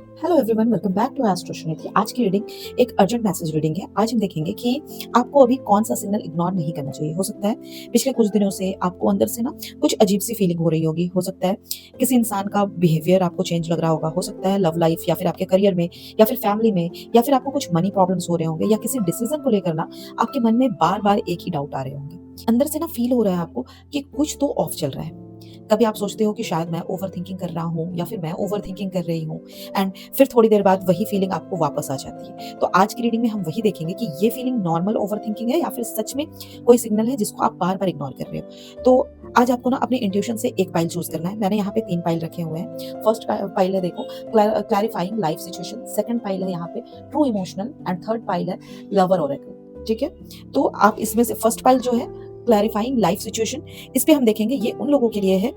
Hello everyone, welcome back to astro Shrinidhi. आज की reading एक अर्जेंट मैसेज रीडिंग है। आज हम देखेंगे कि आपको अभी कौन सा सिग्नल इग्नोर नहीं करना चाहिए। हो सकता है पिछले कुछ दिनों से आपको अंदर से ना कुछ अजीब सी फीलिंग हो रही होगी। हो सकता है किसी इंसान का बिहेवियर आपको चेंज लग रहा होगा। हो सकता है लव लाइफ या फिर आपके करियर में या फिर फैमिली में या फिर आपको कुछ मनी प्रॉब्लम्स हो रहे होंगे या किसी डिसीजन को लेकर ना आपके मन में बार बार एक ही डाउट आ रहे होंगे। अंदर से ना फील हो रहा है आपको कि कुछ तो ऑफ चल रहा है। कभी आप सोचते हो कि शायद मैं ओवर थिंकिंग कर रहा हूँ या फिर मैं ओवर थिंकिंग कर रही हूँ, एंड फिर थोड़ी देर बाद वही फीलिंग आपको वापस आ जाती है। तो आज की रीडिंग में हम वही देखेंगे कि ये फीलिंग नॉर्मल ओवर थिंकिंग है या फिर सच में कोई सिग्नल है जिसको आप बार बार इग्नोर कर रहे हो। तो आज आपको ना अपने इंट्यूशन से एक पाइल चूज करना है। मैंने यहाँ पे 3 पाइल रखे हुए हैं। फर्स्ट पाइल है देखो clarifying life situation, second pile है यहाँ पे true emotional, and third pile है लवर ओरेकल। ठीक है, तो आप इसमें से फर्स्ट पाइल जो है क्लैरिफाइंग लाइफ सिचुएशन, इस पे हम देखेंगे ये उन लोगों के लिए है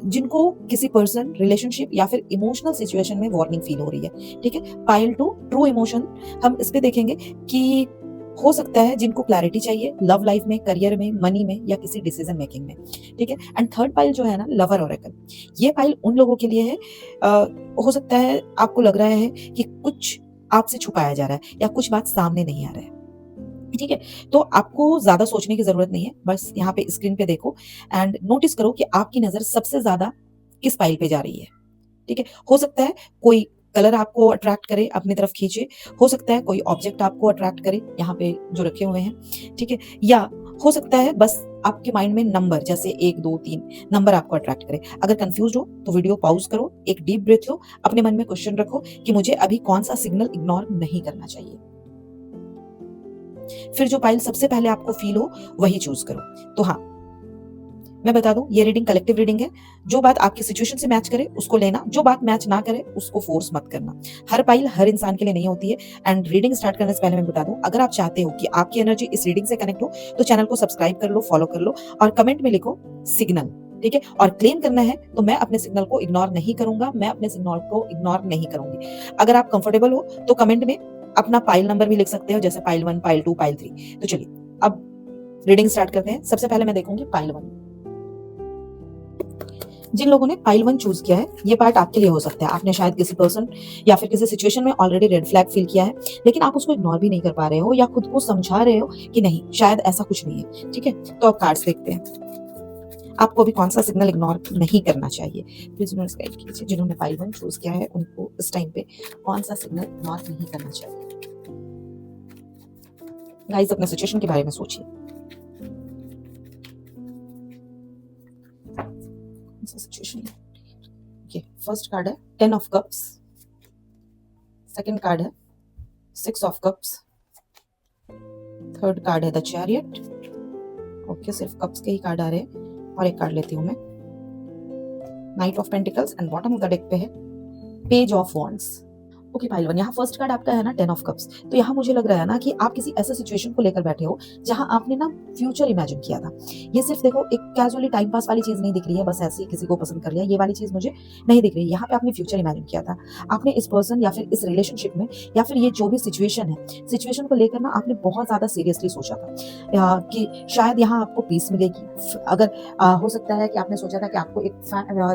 जिनको किसी पर्सन, रिलेशनशिप या फिर इमोशनल सिचुएशन में वार्निंग फील हो रही है। ठीक है, पाइल 2 ट्रू इमोशन, हम इस पे देखेंगे कि हो सकता है जिनको क्लैरिटी चाहिए लव लाइफ में, करियर में, मनी में या किसी डिसीजन मेकिंग में। ठीक है, एंड थर्ड पाइल जो है ना लवर ओरेकल, ये पाइल उन लोगों के लिए है हो सकता है आपको लग रहा है कि कुछ आपसे छुपाया जा रहा है या कुछ बात सामने नहीं आ रहा है। ठीक है, तो आपको ज्यादा सोचने की जरूरत नहीं है। बस यहाँ पे स्क्रीन पे देखो एंड नोटिस करो कि आपकी नजर सबसे ज्यादा किस फाइल पे जा रही है। ठीक है, हो सकता है कोई कलर आपको अट्रैक्ट करे, अपनी तरफ खींचे। हो सकता है कोई ऑब्जेक्ट आपको अट्रैक्ट करे, यहाँ पे जो रखे हुए हैं। ठीक है, या हो सकता है बस आपके माइंड में नंबर जैसे 1 2 3 नंबर आपको अट्रैक्ट करे। अगर कंफ्यूज हो तो वीडियो पॉज करो, एक डीप ब्रेथ लो, अपने मन में क्वेश्चन रखो कि मुझे अभी कौन सा सिग्नल इग्नोर नहीं करना चाहिए। फिर जो पाइल सबसे पहले आपको फील हो वही चूज करो। तो हाँ, मैं बता दूं, ये रीडिंग कलेक्टिव रीडिंग है। जो बात आपकी सिचुएशन से मैच करे उसको लेना, जो बात मैच ना करे उसको फोर्स मत करना। हर पाइल हर इंसान के लिए नहीं होती है। एंड रीडिंग स्टार्ट करने से पहले मैं बता दूं, अगर आप चाहते हो कि आपकी एनर्जी इस रीडिंग से कनेक्ट हो तो चैनल को सब्सक्राइब कर लो, फॉलो कर लो और कमेंट में लिखो सिग्नल। ठीक है, और क्लेम करना है तो मैं अपने सिग्नल को इग्नोर नहीं करूंगा, मैं अपने सिग्नल को इग्नोर नहीं करूंगी। अगर आप कंफर्टेबल हो तो कमेंट में अपना पाइल नंबर भी लिख सकते हो, जैसे पाइल 1, पाइल 2, पाइल 3। तो चलिए अब रीडिंग स्टार्ट करते हैं। सबसे पहले मैं देखूंगी पाइल 1। जिन लोगों ने पाइल 1 चूज किया है, ये पार्ट आपके लिए हो सकता है। आपने शायद किसी पर्सन या फिर किसी सिचुएशन में ऑलरेडी रेड फ्लैग फील किया है, लेकिन आप उसको इग्नोर भी नहीं कर पा रहे हो या खुद को समझा रहे हो कि नहीं, शायद ऐसा कुछ नहीं है। ठीक है, तो अब कार्ड्स देखते हैं आपको अभी कौन सा सिग्नल इग्नोर नहीं करना चाहिए। प्लीज नोट्स गाइड कीजिए, जिन्होंने पाइल 1 चूज किया है उनको इस टाइम पे कौन सा सिग्नल इग्नोर नहीं करना चाहिए। गाइस, अपने सिचुएशन के बारे में सोचिए। सिचुएशन ओके, फर्स्ट कार्ड है 10 ऑफ कप्स, सेकंड कार्ड है 6 ऑफ कप्स, थर्ड कार्ड है द चैरियट। ओके, सिर्फ कप्स के ही कार्ड आ रहे हैं और एक कार्ड लेती हूं मैं, night of pentacles, and bottom of the deck पे है page of wands. Okay pile 1, यहाँ फर्स्ट कार्ड आपका है ना 10 ऑफ कप्स। तो यहाँ मुझे लग रहा है ना कि आप किसी ऐसे सिचुएशन को लेकर बैठे हो जहां आपने ना फ्यूचर इमेजिन किया था। ये सिर्फ देखो एक कैजुअली टाइम पास वाली चीज नहीं दिख रही है, बस ऐसे ही किसी को पसंद कर लिया, ये वाली चीज मुझे नहीं दिख रही है। यहाँ पे आपने फ्यूचर इमेजिन किया था। आपने इस पर्सन या फिर इस रिलेशनशिप में या फिर ये जो भी सिचुएशन है, सिचुएशन को लेकर ना आपने बहुत ज्यादा सीरियसली सोचा था कि शायद यहाँ आपको पीस मिलेगी। अगर हो सकता है कि आपने सोचा था कि आपको एक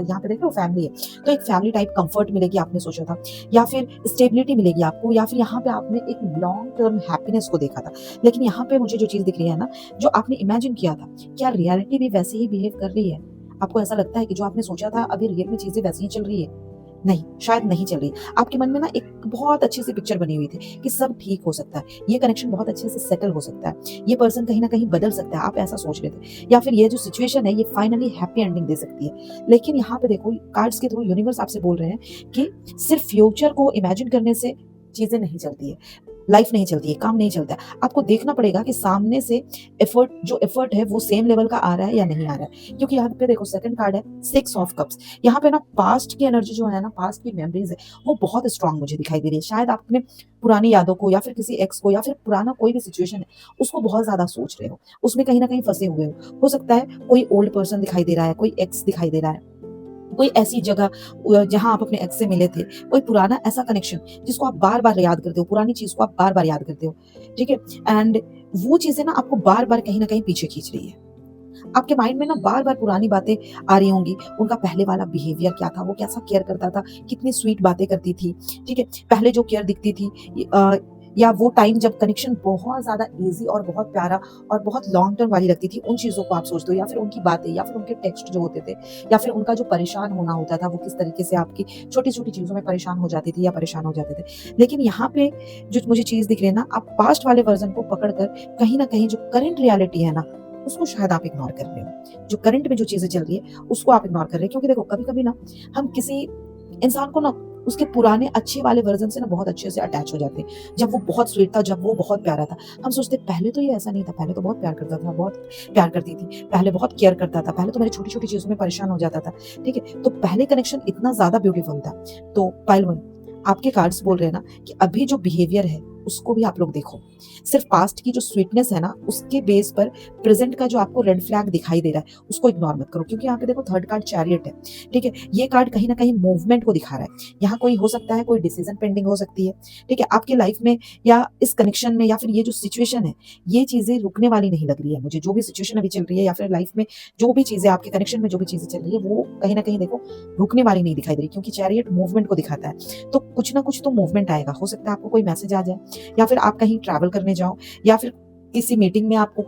यहाँ पे देख लो फैमिली है, तो एक फैमिली टाइप कंफर्ट मिलेगी आपने सोचा था, या फिर स्टेबिलिटी मिलेगी आपको, या फिर यहाँ पे आपने एक लॉन्ग टर्म हैप्पीनेस को देखा था। लेकिन यहाँ पे मुझे जो चीज दिख रही है ना, जो आपने इमेजिन किया था, क्या रियलिटी भी वैसे ही बिहेव कर रही है? आपको ऐसा लगता है कि जो आपने सोचा था अभी रियल में चीजें वैसी ही चल रही है? नहीं, शायद नहीं चल रही। आपके मन में ना एक बहुत अच्छी सी पिक्चर बनी हुई थी कि सब ठीक हो सकता है, ये कनेक्शन बहुत अच्छे से सेटल हो सकता है, ये पर्सन कहीं ना कहीं बदल सकता है, आप ऐसा सोच रहे थे, या फिर ये जो सिचुएशन है ये फाइनली हैप्पी एंडिंग दे सकती है। लेकिन यहाँ पे देखो कार्ड्स के थ्रू यूनिवर्स आपसे बोल रहे हैं कि सिर्फ फ्यूचर को इमेजिन करने से चीजें नहीं चलती है, लाइफ नहीं चलती है, काम नहीं चलता है। आपको देखना पड़ेगा कि सामने से एफर्ट है वो सेम लेवल का आ रहा है या नहीं आ रहा है। क्योंकि यहाँ पे देखो सेकंड कार्ड है 6 ऑफ कप्स। यहाँ पे ना पास्ट की एनर्जी जो है ना, पास्ट की मेमोरीज है, वो बहुत स्ट्रांग मुझे दिखाई दे रही है। शायद आप अपने पुरानी यादों को या फिर किसी एक्स को या फिर पुराना कोई भी सिचुएशन है उसको बहुत ज्यादा सोच रहे हो, उसमें कहीं ना कहीं फंसे हुए हो सकता है कोई ओल्ड पर्सन दिखाई दे रहा है, कोई एक्स दिखाई दे रहा है, कोई ऐसी जगह जहां आप अपने एक्स से मिले थे, कोई पुराना ऐसा कनेक्शन जिसको आप बार बार याद करते हो, पुरानी चीज को आप बार बार याद करते हो। ठीक है, एंड वो चीजें ना आपको बार बार कहीं ना कहीं पीछे खींच रही है। आपके माइंड में ना बार-बार पुरानी बातें आ रही होंगी। उनका पहले वाला बिहेवियर क्या था, वो कैसा केयर करता था, कितनी स्वीट बातें करती थी, ठीक है? पहले जो केयर दिखती थी या वो टाइम जब कनेक्शन बहुत ज़्यादा ईज़ी और बहुत प्यारा और बहुत लॉन्ग टर्म वाली लगती थी, उन चीज़ों को आप सोचते हो या फिर उनकी बातें या फिर उनके टेक्स्ट जो होते थे या फिर उनका जो परेशान होना होता था, वो किस तरीके से आपकी छोटी-छोटी चीज़ों में परेशान हो जाती थी या परेशान हो जाते थे। लेकिन यहाँ पे जो मुझे चीज़ दिख रही है ना, आप पास्ट वाले वर्ज़न को पकड़ कर कहीं न कहीं जो करंट रियलिटी है ना, उसको शायद आप इग्नोर कर रहे हो। जो करंट में जो चीज़ें चल रही है, उसको आप इग्नोर कर रहे हैं क्योंकि देखो कभी-कभी ना हम किसी इंसान को ना उसके पुराने अच्छे वाले वर्ज़न से ना बहुत अच्छे से अटैच हो जाते हैं। जब वो बहुत स्वीट था, जब वो बहुत प्यारा था, हम सोचते हैं पहले तो ये ऐसा नहीं था, पहले तो बहुत प्यार करता था, बहुत प्यार करती थी, पहले बहुत केयर करता था, पहले तो मेरी छोटी-छोटी चीज़ों में परेशान हो जाता था, ठीक है? तो पहले कनेक्शन इतना ज़्यादा ब्यूटीफुल था। तो पाइल 1 आपके कार्ड्स बोल रहे हैं ना कि अभी जो बिहेवियर है, उसको भी आप लोग देखो। सिर्फ़ पास्ट की जो स्वीटनेस है ना, उसके बेस पर प्रेज़ेंट का जो आपको रेड फ्लैग दिखाई दे रहा है, उसको इग्नोर मत करो क्योंकि यहाँ पे देखो थर्ड कार्ड चैरियट है, ठीक है? ये कार्ड कहीं न कहीं मूवमेंट को दिखा रहा है। यहाँ कोई हो सकता है, कोई डिसीज़न पेंडिंग हो सकती है, ठीक है? आपकी लाइफ़ में या इस कनेक्शन में या फिर ये जो सिचुएशन है, ये चीज़ें रुकने वाली नहीं लग रही है मुझे। जो भी सिचुएशन अभी चल रही है या फिर लाइफ़ में जो भी चीज़ें आपके कनेक्शन में जो भी चीज़ें चल रही है, वो कहीं न कहीं देखो रुकने वाली नहीं दिखाई दे रही क्योंकि चैरियट मूवमेंट को दिखाता है। तो कुछ ना कुछ तो मूवमेंट आएगा। हो सकता है आपको कोई मैसेज आ जाए या फिर आप कहीं ट्रैवल करने जाओ या फिर किसी मीटिंग में आपको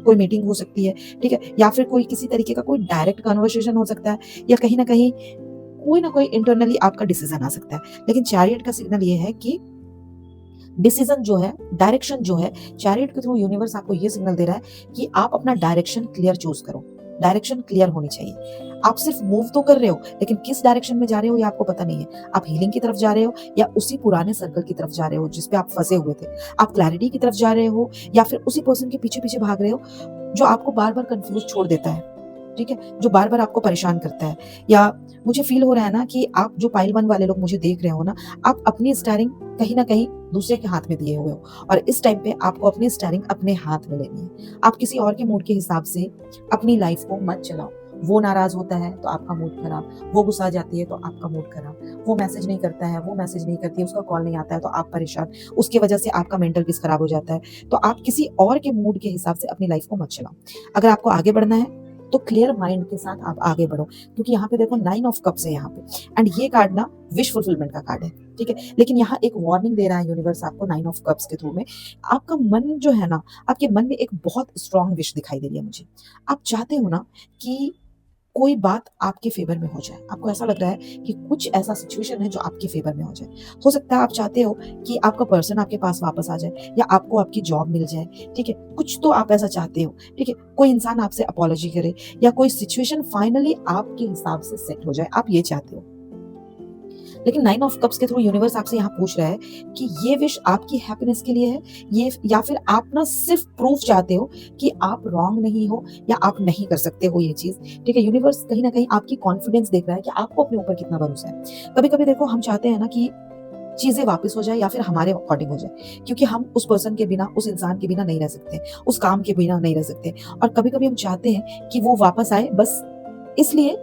कोई मीटिंग हो सकती है, ठीक है? या फिर कोई किसी तरीके का कोई डायरेक्ट कन्वर्सेशन हो सकता है या कहीं न कहीं कोई ना कोई इंटरनली आपका डिसीज़न आ सकता है। लेकिन चैरियट का सिग्नल ये है कि डिसीज़न जो है, डायरेक्शन जो है, चैरियट के थ्रू यूनिवर्स आपको ये सिग्नल दे रहा है कि आप अपना डायरेक्शन क्लियर चूज़ करो। डायरेक्शन क्लियर होनी चाहिए। आप सिर्फ मूव तो कर रहे हो, लेकिन किस डायरेक्शन में जा रहे हो ये आपको पता नहीं है। आप हीलिंग की तरफ जा रहे हो या उसी पुराने सर्कल की तरफ जा रहे हो जिस पे आप फँसे हुए थे। आप क्लैरिटी की तरफ जा रहे हो या फिर उसी पर्सन के पीछे-पीछे भाग रहे हो, जो आपको बार-बार कन्फ्यूज़ छोड़ देता है। ठीक है? जो बार-बार आपको परेशान करता है या मुझे फ़ील हो रहा है ना कि आप जो पाइल 1 वाले लोग मुझे देख रहे हो ना, आप अपनी स्टीयरिंग कहीं न कहीं दूसरे के हाथ में दिए हुए हो और इस टाइम पे आपको अपनी स्टीयरिंग अपने हाथ में लेनी है। आप किसी और के मूड के हिसाब से अपनी लाइफ़ को मत चलाओ। वो नाराज़ होता है तो आपका मूड खराब, वो गुस्सा जाती है तो आपका मूड खराब, वो मैसेज नहीं करता है, वो मैसेज नहीं करती है, उसका कॉल नहीं आता है तो आप परेशान, उसकी वजह से आपका मेंटल पीस खराब हो जाता है। तो आप किसी और के मूड के हिसाब से अपनी लाइफ़ को मत चलाओ। अगर आपको आगे बढ़ना है तो क्लियर माइंड के साथ आप आगे बढ़ो क्योंकि यहाँ पे देखो 9 ऑफ कप्स है यहाँ पे एंड ये कार्ड ना विश फुलफिलमेंट का कार्ड है, ठीक है? लेकिन यहाँ एक वार्निंग दे रहा है यूनिवर्स आपको 9 ऑफ कप्स के थ्रू में। आपका मन जो है ना, आपके मन में एक बहुत स्ट्रॉन्ग विश दिखाई दे रही है मुझे। आप चाहते हो ना कि कोई बात आपके फ़ेवर में हो जाए। आपको ऐसा लग रहा है कि कुछ ऐसा सिचुएशन है जो आपके फ़ेवर में हो जाए। हो सकता है आप चाहते हो कि आपका पर्सन आपके पास वापस आ जाए या आपको आपकी जॉब मिल जाए, ठीक है? कुछ तो आप ऐसा चाहते हो, ठीक है? कोई इंसान आपसे अपॉलॉजी करे या कोई सिचुएशन फाइनली आपके हिसाब से सेट हो जाए, आप ये चाहते हो। लेकिन 9 ऑफ कप्स के थ्रू यूनिवर्स आपसे यहाँ पूछ रहा है कि ये विश आपकी हैप्पीनेस के लिए है ये या फिर आप ना सिर्फ प्रूफ चाहते हो कि आप रॉन्ग नहीं हो या आप नहीं कर सकते हो ये चीज़, ठीक है? यूनिवर्स कहीं न कहीं आपकी कॉन्फिडेंस देख रहा है कि आपको अपने ऊपर कितना भरोसा है। कभी-कभी देखो हम चाहते हैं ना कि चीज़ें वापस हो जाए या फिर हमारे अकॉर्डिंग हो जाए क्योंकि हम उस पर्सन के बिना, उस इंसान के बिना नहीं रह सकते, उस काम के बिना नहीं रह सकते और कभी-कभी हम चाहते हैं कि वो वापस आए बस इसलिए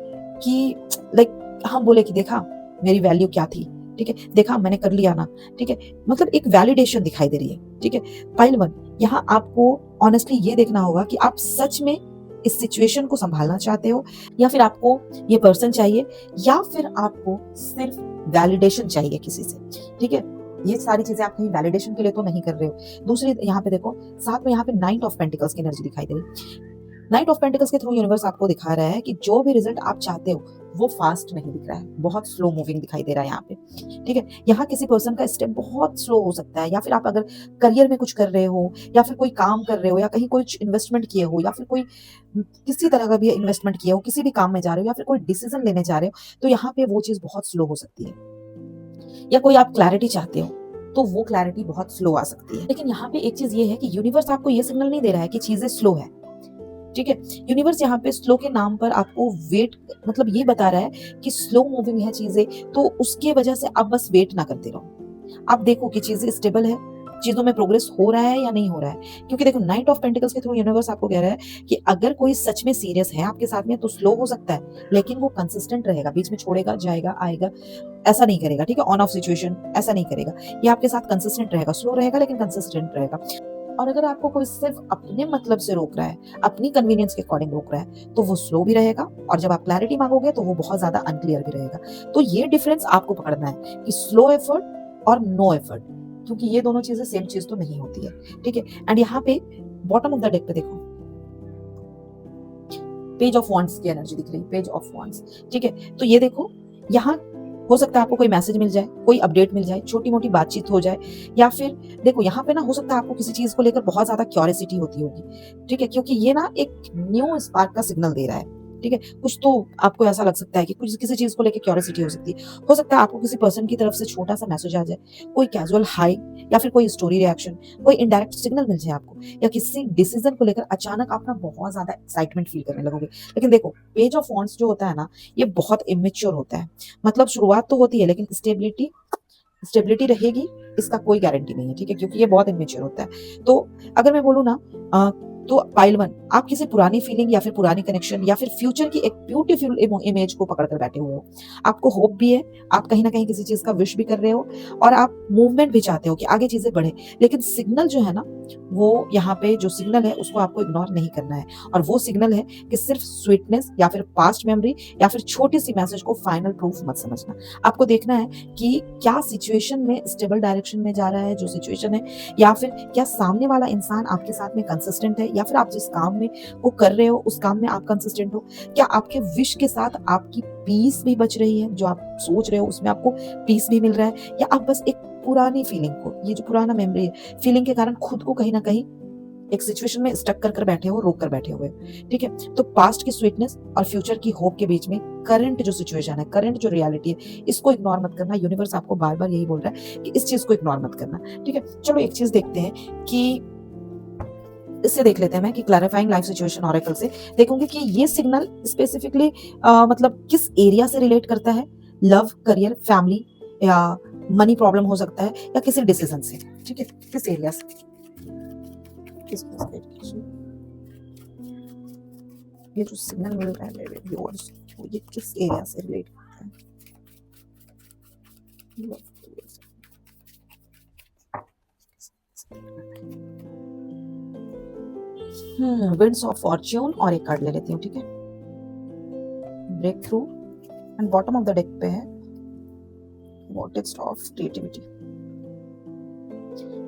कि लाइक हम बोले कि देखा मेरी वैल्यू क्या थी, ठीक है? देखा मैंने कर लिया ना, ठीक है? मतलब एक वैलिडेशन दिखाई दे रही है, ठीक है? पाइल 1 यहाँ आपको ऑनेस्टली ये देखना होगा कि आप सच में इस सिचुएशन को सँभालना चाहते हो या फिर आपको ये पर्सन चाहिए या फिर आपको सिर्फ वैलिडेशन चाहिए किसी से, ठीक है? ये सारी चीज़ें आप कहीं वैलिडेशन के लिए तो नहीं कर रहे हो। दूसरी यहाँ पे देखो, साथ में यहाँ पे नाइट ऑफ पेंटिकल्स की एनर्जी दिखाई दे रही है। नाइट ऑफ पेंटिकल्स के थ्रू यूनिवर्स आपको दिखा रहा है कि जो भी रिजल्ट आप चाहते हो वो फास्ट नहीं दिख रहा है, बहुत स्लो मूविंग दिखाई दे रहा है यहाँ पे, ठीक है? यहाँ किसी पर्सन का स्टेप बहुत स्लो हो सकता है या फिर आप अगर करियर में कुछ कर रहे हो या फिर कोई काम कर रहे हो या कहीं कुछ इन्वेस्टमेंट किए हो या फिर कोई किसी तरह का भी इन्वेस्टमेंट किए हो, किसी भी काम में जा रहे हो या फिर कोई डिसीजन लेने जा रहे हो, तो यहाँ पे वो चीज़ बहुत स्लो हो सकती है। या कोई आप क्लैरिटी चाहते हो, तो वो क्लैरिटी बहुत स्लो आ सकती है। लेकिन यहाँ पे एक चीज़ ये है कि यूनिवर्स आपको ये सिग्नल नहीं दे रहा है कि चीज़ें स्लो है। ठीक है? यूनिवर्स यहाँ पे स्लो के नाम पर आपको वेट मतलब ये बता रहा है कि स्लो मूविंग है चीज़ें, तो उसके वजह से आप बस वेट ना करते रहो। आप देखो कि चीज़ें स्टेबल है, चीज़ों में प्रोग्रेस हो रहा है या नहीं हो रहा है। क्योंकि देखो नाइट ऑफ पेंटिकल्स के थ्रू यूनिवर्स आपको कह रहा है कि अगर कोई सच में सीरियस है आपके साथ में तो स्लो हो सकता है, लेकिन वो कंसिस्टेंट रहेगा, बीच में छोड़ेगा, जाएगा, आएगा, ऐसा नहीं करेगा, ठीक है? ऑन ऑफ सिचुएशन ऐसा नहीं करेगा। ये आपके साथ कंसिस्टेंट रहेगा, स्लो रहेगा लेकिन कंसिस्टेंट रहेगा। और अगर आपको कोई सिर्फ अपने मतलब से रोक रहा है, अपनी कन्वीनियंस के अकॉर्डिंग रोक रहा है, तो वो स्लो भी रहेगा और जब आप क्लैरिटी मांगोगे तो वो बहुत ज्यादा अनक्लियर भी रहेगा। तो ये डिफरेंस आपको पकड़ना है कि स्लो एफर्ट और नो एफर्ट, क्योंकि ये दोनों चीजें सेम चीज तो नहीं होती है। ठीक है, एंड यहाँ पे बॉटम ऑफ द डेक पे देखो पेज ऑफ वॉन्ड्स की एनर्जी दिख रही है, पेज ऑफ वॉन्ड्स। ठीक है, तो ये देखो यहाँ हो सकता है आपको कोई मैसेज मिल जाए, कोई अपडेट मिल जाए, छोटी मोटी बातचीत हो जाए, या फिर देखो यहाँ पे ना हो सकता है आपको किसी चीज को लेकर बहुत ज्यादा क्यूरियोसिटी होती होगी। ठीक है, क्योंकि ये ना एक न्यू स्पार्क का सिग्नल दे रहा है। ठीक है, कुछ तो आपको ऐसा लग सकता है कि कुछ किसी चीज को लेकर क्यूरियोसिटी हो सकती है। हो सकता है आपको किसी पर्सन की तरफ से छोटा सा मैसेज आ जाए, कोई कैजुअल हाई, या फिर कोई स्टोरी रिएक्शन, कोई इनडायरेक्ट सिग्नल मिल जाए आपको, या किसी डिसीजन को लेकर अचानक आप ना बहुत ज्यादा एक्साइटमेंट फील करने लगोगे। लेकिन देखो पेज ऑफ वॉन्ड्स जो होता है ना, ये बहुत इमेच्योर होता है। मतलब शुरुआत तो होती है लेकिन स्टेबिलिटी स्टेबिलिटी रहेगी इसका कोई गारंटी नहीं है। ठीक है, क्योंकि ये बहुत इमेच्योर होता है। तो अगर मैं बोलूँ ना तो पाइल वन, आप किसी पुरानी फीलिंग या फिर पुरानी कनेक्शन या फिर फ्यूचर की एक ब्यूटीफुल इमेज को पकड़ कर बैठे हुए हो। आपको होप भी है, आप कहीं ना कहीं किसी चीज का विश भी कर रहे हो, और आप मूवमेंट भी चाहते हो कि आगे चीजें बढ़े। लेकिन सिग्नल जो है ना, वो यहाँ पे जो सिग्नल है उसको आपको इग्नोर नहीं करना है, और वो सिग्नल है कि सिर्फ स्वीटनेस या फिर पास्ट मेमोरी या फिर छोटी सी मैसेज को फाइनल प्रूफ मत समझना। आपको देखना है कि क्या सिचुएशन में स्टेबल डायरेक्शन में जा रहा है जो सिचुएशन है, या फिर क्या सामने वाला इंसान आपके साथ में कंसिस्टेंट है, या फिर आप जिस काम में को कर रहे हो उस काम में आप कंसिस्टेंट हो। क्या आपके विश के साथ आपकी पीस भी बच रही है, जो आप सोच रहे हो उसमें आपको पीस भी मिल रहा है, या आप बस एक पुरानी फीलिंग को, ये जो पुराना मेमोरी है, फीलिंग के कारण खुद को कहीं ना कहीं एक सिचुएशन में स्टक कर बैठे हो, रोक कर बैठे हुए। ठीक है, तो पास्ट की स्वीटनेस और फ्यूचर की होप के बीच में करंट जो सिचुएशन है, करंट जो रियलिटी है, इसको इग्नोर मत करना। यूनिवर्स आपको बार बार यही बोल रहा है कि इस चीज को इग्नोर मत करना। ठीक है, चलो एक चीज देखते हैं कि इससे देख लेते हैं मैं कि क्लैरिफाइंग लाइफ सिचुएशन ऑरेकल से देखूंगी कि ये सिग्नल स्पेसिफिकली मतलब किस एरिया से रिलेट करता है। लव, करियर, फैमिली, या मनी प्रॉब्लम हो सकता है, या किसी डिसीजन से। ठीक है, किस एरिया से, ये जो सिग्नल मिल रहा है मेरे व्यूअर्स को, ये किस एरिया से रिलेट करता है। विंड्स ऑफ फॉर्च्यून, और एक कार्ड ले लेती हूँ। ठीक है, breakthrough, and bottom of the deck पे है vortex of creativity.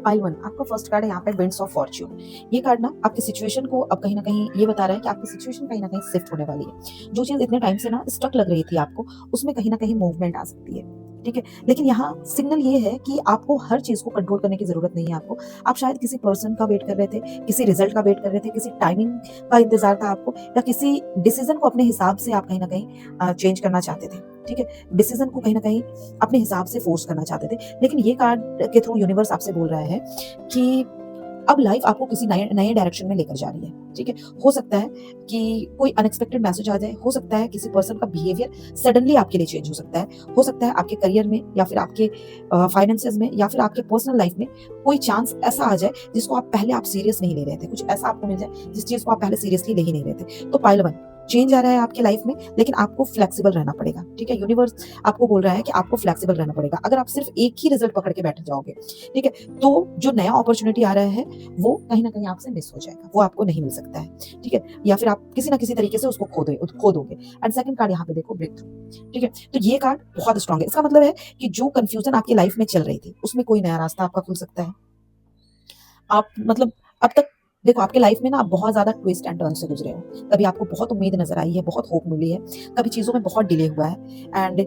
Pile one, आपका फर्स्ट कार्ड है यहाँ पे विंड्स ऑफ फॉर्च्यून। ये कार्ड ना आपकी सिचुएशन को अब कहीं ना कहीं ये बता रहा है कि आपकी सिचुएशन कहीं ना कहीं शिफ्ट होने वाली है। जो चीज इतने टाइम से ना स्टक लग रही थी आपको, उसमें कहीं ना कहीं मूवमेंट आ सकती है। ठीक है, लेकिन यहाँ सिग्नल ये है कि आपको हर चीज को कंट्रोल करने की जरूरत नहीं है। आपको, आप शायद किसी पर्सन का वेट कर रहे थे, किसी रिजल्ट का वेट कर रहे थे, किसी टाइमिंग का इंतजार था आपको, या किसी डिसीजन को अपने हिसाब से आप कहीं ना कहीं चेंज करना चाहते थे। ठीक है, डिसीजन को कहीं ना कहीं अपने हिसाब से फोर्स करना चाहते थे। लेकिन ये कार्ड के थ्रू यूनिवर्स आपसे बोल रहा है कि अब लाइफ आपको किसी नए नए डायरेक्शन में लेकर जा रही है। ठीक है, हो सकता है कि कोई अनएक्सपेक्टेड मैसेज आ जाए, हो सकता है किसी पर्सन का बिहेवियर सडनली आपके लिए चेंज हो सकता है आपके करियर में, या फिर आपके फाइनेंसेस में, या फिर आपके पर्सनल लाइफ में कोई चांस ऐसा आ जाए जिसको आप पहले आप सीरियस नहीं ले रहे थे। कुछ ऐसा आपको मिल जाए जिस चीज को आप पहले सीरियसली ले ही नहीं रहे थे। तो पाइल वन, चेंज आ रहा है आपकी लाइफ में, लेकिन आपको फ्लेक्सिबल रहना पड़ेगा। ठीक है, यूनिवर्स आपको बोल रहा है कि आपको फ्लेक्सिबल रहना पड़ेगा। अगर आप सिर्फ एक ही रिजल्ट पकड़ के बैठ जाओगे, ठीक है, तो जो नया अपॉर्चुनिटी आ रहा है वो कहीं ना कहीं आपसे मिस हो जाएगा, वो आपको नहीं मिल सकता है। ठीक है, या फिर आप किसी ना किसी तरीके से उसको खो दोगे। एंड सेकंड कार्ड यहाँ पे देखो ब्रेक थ्रू। ठीक है, तो ये कार्ड बहुत स्ट्रॉन्ग है। इसका मतलब है कि जो कंफ्यूजन आपकी लाइफ में चल रही थी उसमें कोई नया रास्ता आपका खुल सकता है। आप मतलब अब तक देखो आपके लाइफ में ना आप बहुत ज्यादा ट्विस्ट एंड टर्न से गुजरे हो। कभी आपको बहुत उम्मीद नजर आई है, बहुत होप मिली है, कभी चीजों में बहुत डिले हुआ है, एंड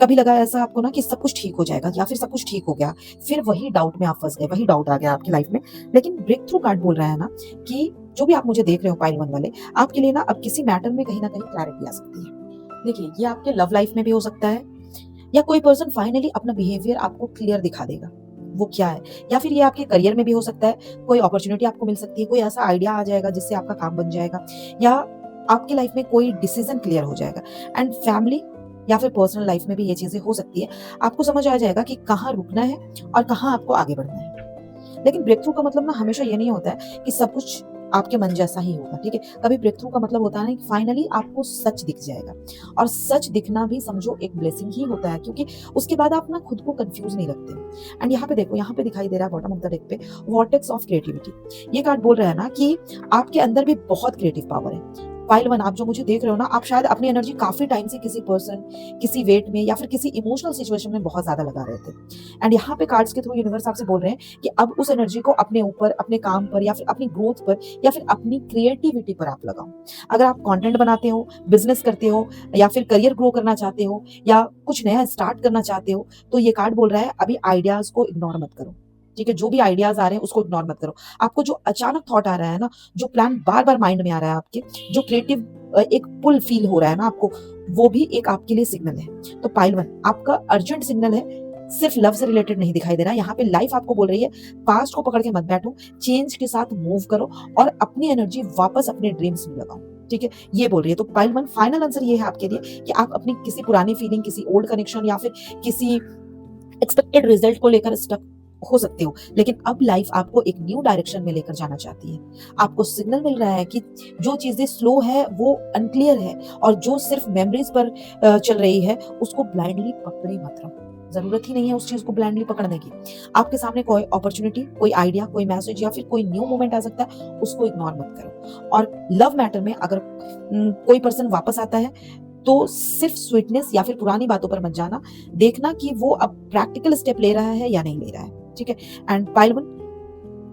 कभी लगा ऐसा आपको ना कि सब कुछ ठीक हो जाएगा, या फिर सब कुछ ठीक हो गया, फिर वही डाउट में आप फंस गए, वही डाउट आ गया आपकी लाइफ में। लेकिन ब्रेक थ्रू कार्ड बोल रहा है ना कि जो भी आप मुझे देख रहे हो पाइल वन वाले, आपके लिए ना अब किसी मैटर में कहीं ना कहीं क्लैरिटी आ सकती है। देखिए, ये आपके लव लाइफ में भी हो सकता है, या कोई पर्सन फाइनली अपना बिहेवियर आपको क्लियर दिखा देगा वो क्या है, या फिर ये आपके करियर में भी हो सकता है। कोई अपॉर्चुनिटी आपको मिल सकती है, कोई ऐसा आइडिया आ जाएगा जिससे आपका काम बन जाएगा, या आपकी लाइफ में कोई डिसीजन क्लियर हो जाएगा। एंड फैमिली या फिर पर्सनल लाइफ में भी ये चीजें हो सकती है। आपको समझ आ जाएगा कि कहाँ रुकना है और कहाँ आपको आगे बढ़ना है। लेकिन ब्रेक थ्रू का मतलब ना हमेशा ये नहीं होता है कि सब कुछ आपके मन जैसा ही होगा, ठीक है। कभी ब्रेक थ्रू का मतलब होता है ना कि फाइनली आपको सच दिख जाएगा, और सच दिखना भी समझो एक ब्लेसिंग ही होता है, क्योंकि उसके बाद आप ना खुद को कंफ्यूज नहीं रखते। एंड यहाँ पे देखो, यहाँ पे दिखाई दे रहा है बॉटम ऑफ द डेक पे वॉर्टेक्स ऑफ क्रिएटिविटी। ये कार्ड बोल रहा है ना कि आपके अंदर भी बहुत क्रिएटिव पावर है। पाइल वन, आप जो मुझे देख रहे हो ना, आप शायद अपनी एनर्जी काफी टाइम से किसी पर्सन, किसी वेट में या फिर किसी इमोशनल सिचुएशन में बहुत ज्यादा लगा रहे थे। एंड यहाँ पे कार्ड्स के थ्रू यूनिवर्स आपसे बोल रहे हैं कि अब उस एनर्जी को अपने ऊपर, अपने काम पर, या फिर अपनी ग्रोथ पर, या फिर अपनी क्रिएटिविटी पर आप लगाओ। अगर आप कंटेंट बनाते हो, बिजनेस करते हो, या फिर करियर ग्रो करना चाहते हो, या कुछ नया स्टार्ट करना चाहते हो, तो ये कार्ड बोल रहा है अभी आइडियाज को इग्नोर मत करो, ठीक है। जो भी आइडियाज आ रहे हैं उसको इग्नोर मत करो। आपको जो अचानक थॉट आ रहा है ना, जो प्लान बार बार माइंड में आ रहा है आपके, जो क्रिएटिव एक पुल फील हो रहा है ना आपको, वो भी एक आपके लिए सिग्नल है। तो पाइल वन, आपका अर्जेंट सिग्नल है, सिर्फ लव से रिलेटेड नहीं दिखाई दे रहा है। यहाँ पे लाइफ आपको बोल रही है पास्ट को पकड़ के मत बैठो, चेंज के साथ मूव करो और अपनी एनर्जी वापस अपने ड्रीम्स में लगाओ, ठीक है। ये बोल रही है। तो पाइल वन, फाइनल आंसर ये है आपके लिए कि आप अपनी किसी पुरानी फीलिंग, किसी ओल्ड कनेक्शन, या फिर किसी एक्सपेक्टेड रिजल्ट को लेकर स्टक हो सकते हो, लेकिन अब लाइफ आपको एक न्यू डायरेक्शन में लेकर जाना चाहती है। आपको सिग्नल मिल रहा है कि जो चीजें स्लो है वो अनक्लियर है, और जो सिर्फ मेमोरीज पर चल रही है उसको ब्लाइंडली पकड़े मत रहो। जरूरत ही नहीं है उस चीज को ब्लाइंडली पकड़ने की। आपके सामने कोई अपॉर्चुनिटी, कोई आइडिया, कोई मैसेज या फिर कोई न्यू मोमेंट आ सकता है, उसको इग्नोर मत करो। और लव मैटर में अगर कोई पर्सन वापस आता है तो सिर्फ स्वीटनेस या फिर पुरानी बातों पर मत जाना, देखना कि वो अब प्रैक्टिकल स्टेप ले रहा है या नहीं ले रहा है, ठीक है। एंड पाइल वन,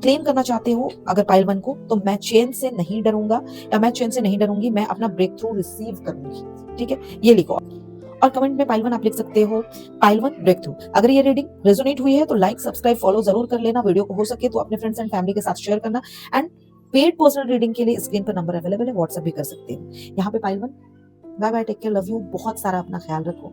क्लेम करना चाहते हो अगर पाइल वन को, तो मैं चेन से नहीं डरूंगा, या मैं चेन से नहीं डरूंगी, मैं अपना ब्रेक थ्रू रिसीव करूंगी, ठीक है। ये लिखो, और कमेंट में पाइल वन आप लिख सकते हो, पाइल वन ब्रेक थ्रू। अगर ये रीडिंग रेजोनेट हुई है तो लाइक, सब्सक्राइब, फॉलो जरूर कर लेना। वीडियो को हो सके तो अपने फ्रेंड्स एंड फैमिली के साथ शेयर करना। एंड पेड पर्सनल रीडिंग के लिए स्क्रीन पर नंबर अवेलेबल है, व्हाट्सएप भी कर सकते हो। यहाँ पे pile one, bye bye, take care, love you, बहुत सारा अपना ख्याल रखो।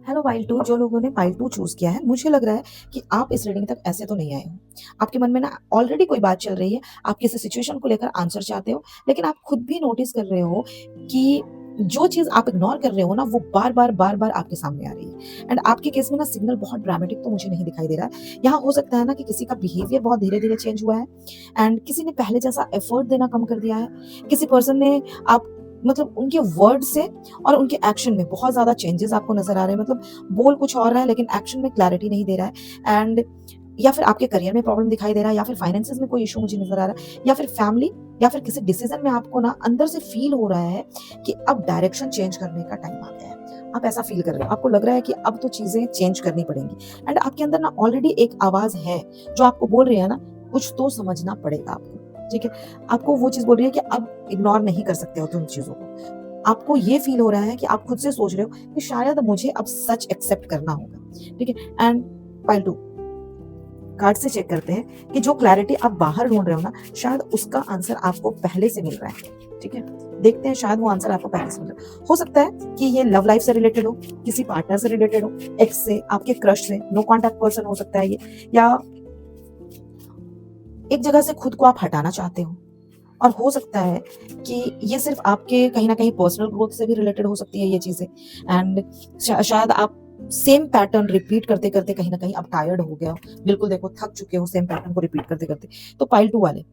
हेलो पाइल टू, जो लोगों ने पाइल टू चूज किया है, मुझे लग रहा है कि आप इस रीडिंग तक ऐसे तो नहीं आए हो। आपके मन में ना ऑलरेडी कोई बात चल रही है, आप किसी सिचुएशन को लेकर आंसर चाहते हो, लेकिन आप खुद भी नोटिस कर रहे हो कि जो चीज आप इग्नोर कर रहे हो ना, वो बार बार आपके सामने आ रही है। एंड आपके केस में ना सिग्नल बहुत ड्रामेटिक तो मुझे नहीं दिखाई दे रहा है। यहाँ हो सकता है ना कि किसी का बिहेवियर बहुत धीरे धीरे चेंज हुआ है, एंड किसी ने पहले जैसा एफर्ट देना कम कर दिया है। किसी पर्सन ने आप मतलब उनके वर्ड से और उनके एक्शन में बहुत ज्यादा चेंजेस आपको नजर आ रहे हैं। मतलब बोल कुछ और रहा है लेकिन एक्शन में क्लैरिटी नहीं दे रहा है। एंड या फिर आपके करियर में प्रॉब्लम दिखाई दे रहा है, या फिर फाइनेंसेस में कोई इशू मुझे नजर आ रहा है, या फिर फैमिली, या फिर किसी डिसीजन में आपको ना अंदर से फील हो रहा है कि अब डायरेक्शन चेंज करने का टाइम आ गया है। आप ऐसा फील कर रहे हो, आपको लग रहा है कि अब तो चीजें चेंज करनी पड़ेंगी। एंड आपके अंदर ना ऑलरेडी एक आवाज है जो आपको बोल रही है ना, कुछ तो समझना पड़ेगा आपको, ठीक है। आपको वो चीज बोल रही है कि अब इग्नोर नहीं कर सकते हो तुम चीजों को। आपको ये फील हो रहा है कि आप खुद से सोच रहे हो कि शायद मुझे अब सच एक्सेप्ट करना होगा, ठीक है। एंड पाइल टू, कार्ड से चेक करते हैं कि जो क्लैरिटी आप बाहर ढूंढ रहे हो ना, शायद उसका आंसर आपको पहले से मिल रहा है, ठीक है। देखते हैं, शायद वो आंसर आपको पहले से मिल रहा है। हो सकता है कि ये लव लाइफ से रिलेटेड हो, किसी पार्टनर से रिलेटेड हो, एक्स से, आपके क्रश से, नो कॉन्टैक्ट पर्सन हो सकता है ये, या एक जगह से खुद को आप हटाना चाहते हो। और हो सकता है कि ये सिर्फ आपके कहीं ना कहीं पर्सनल ग्रोथ से भी रिलेटेड हो सकती है ये चीजें। एंड शायद आप सेम पैटर्न रिपीट करते करते कहीं ना कहीं अब टायर्ड हो गया हो, बिल्कुल देखो थक चुके हो सेम पैटर्न को रिपीट करते करते। तो पाइल टू वाले,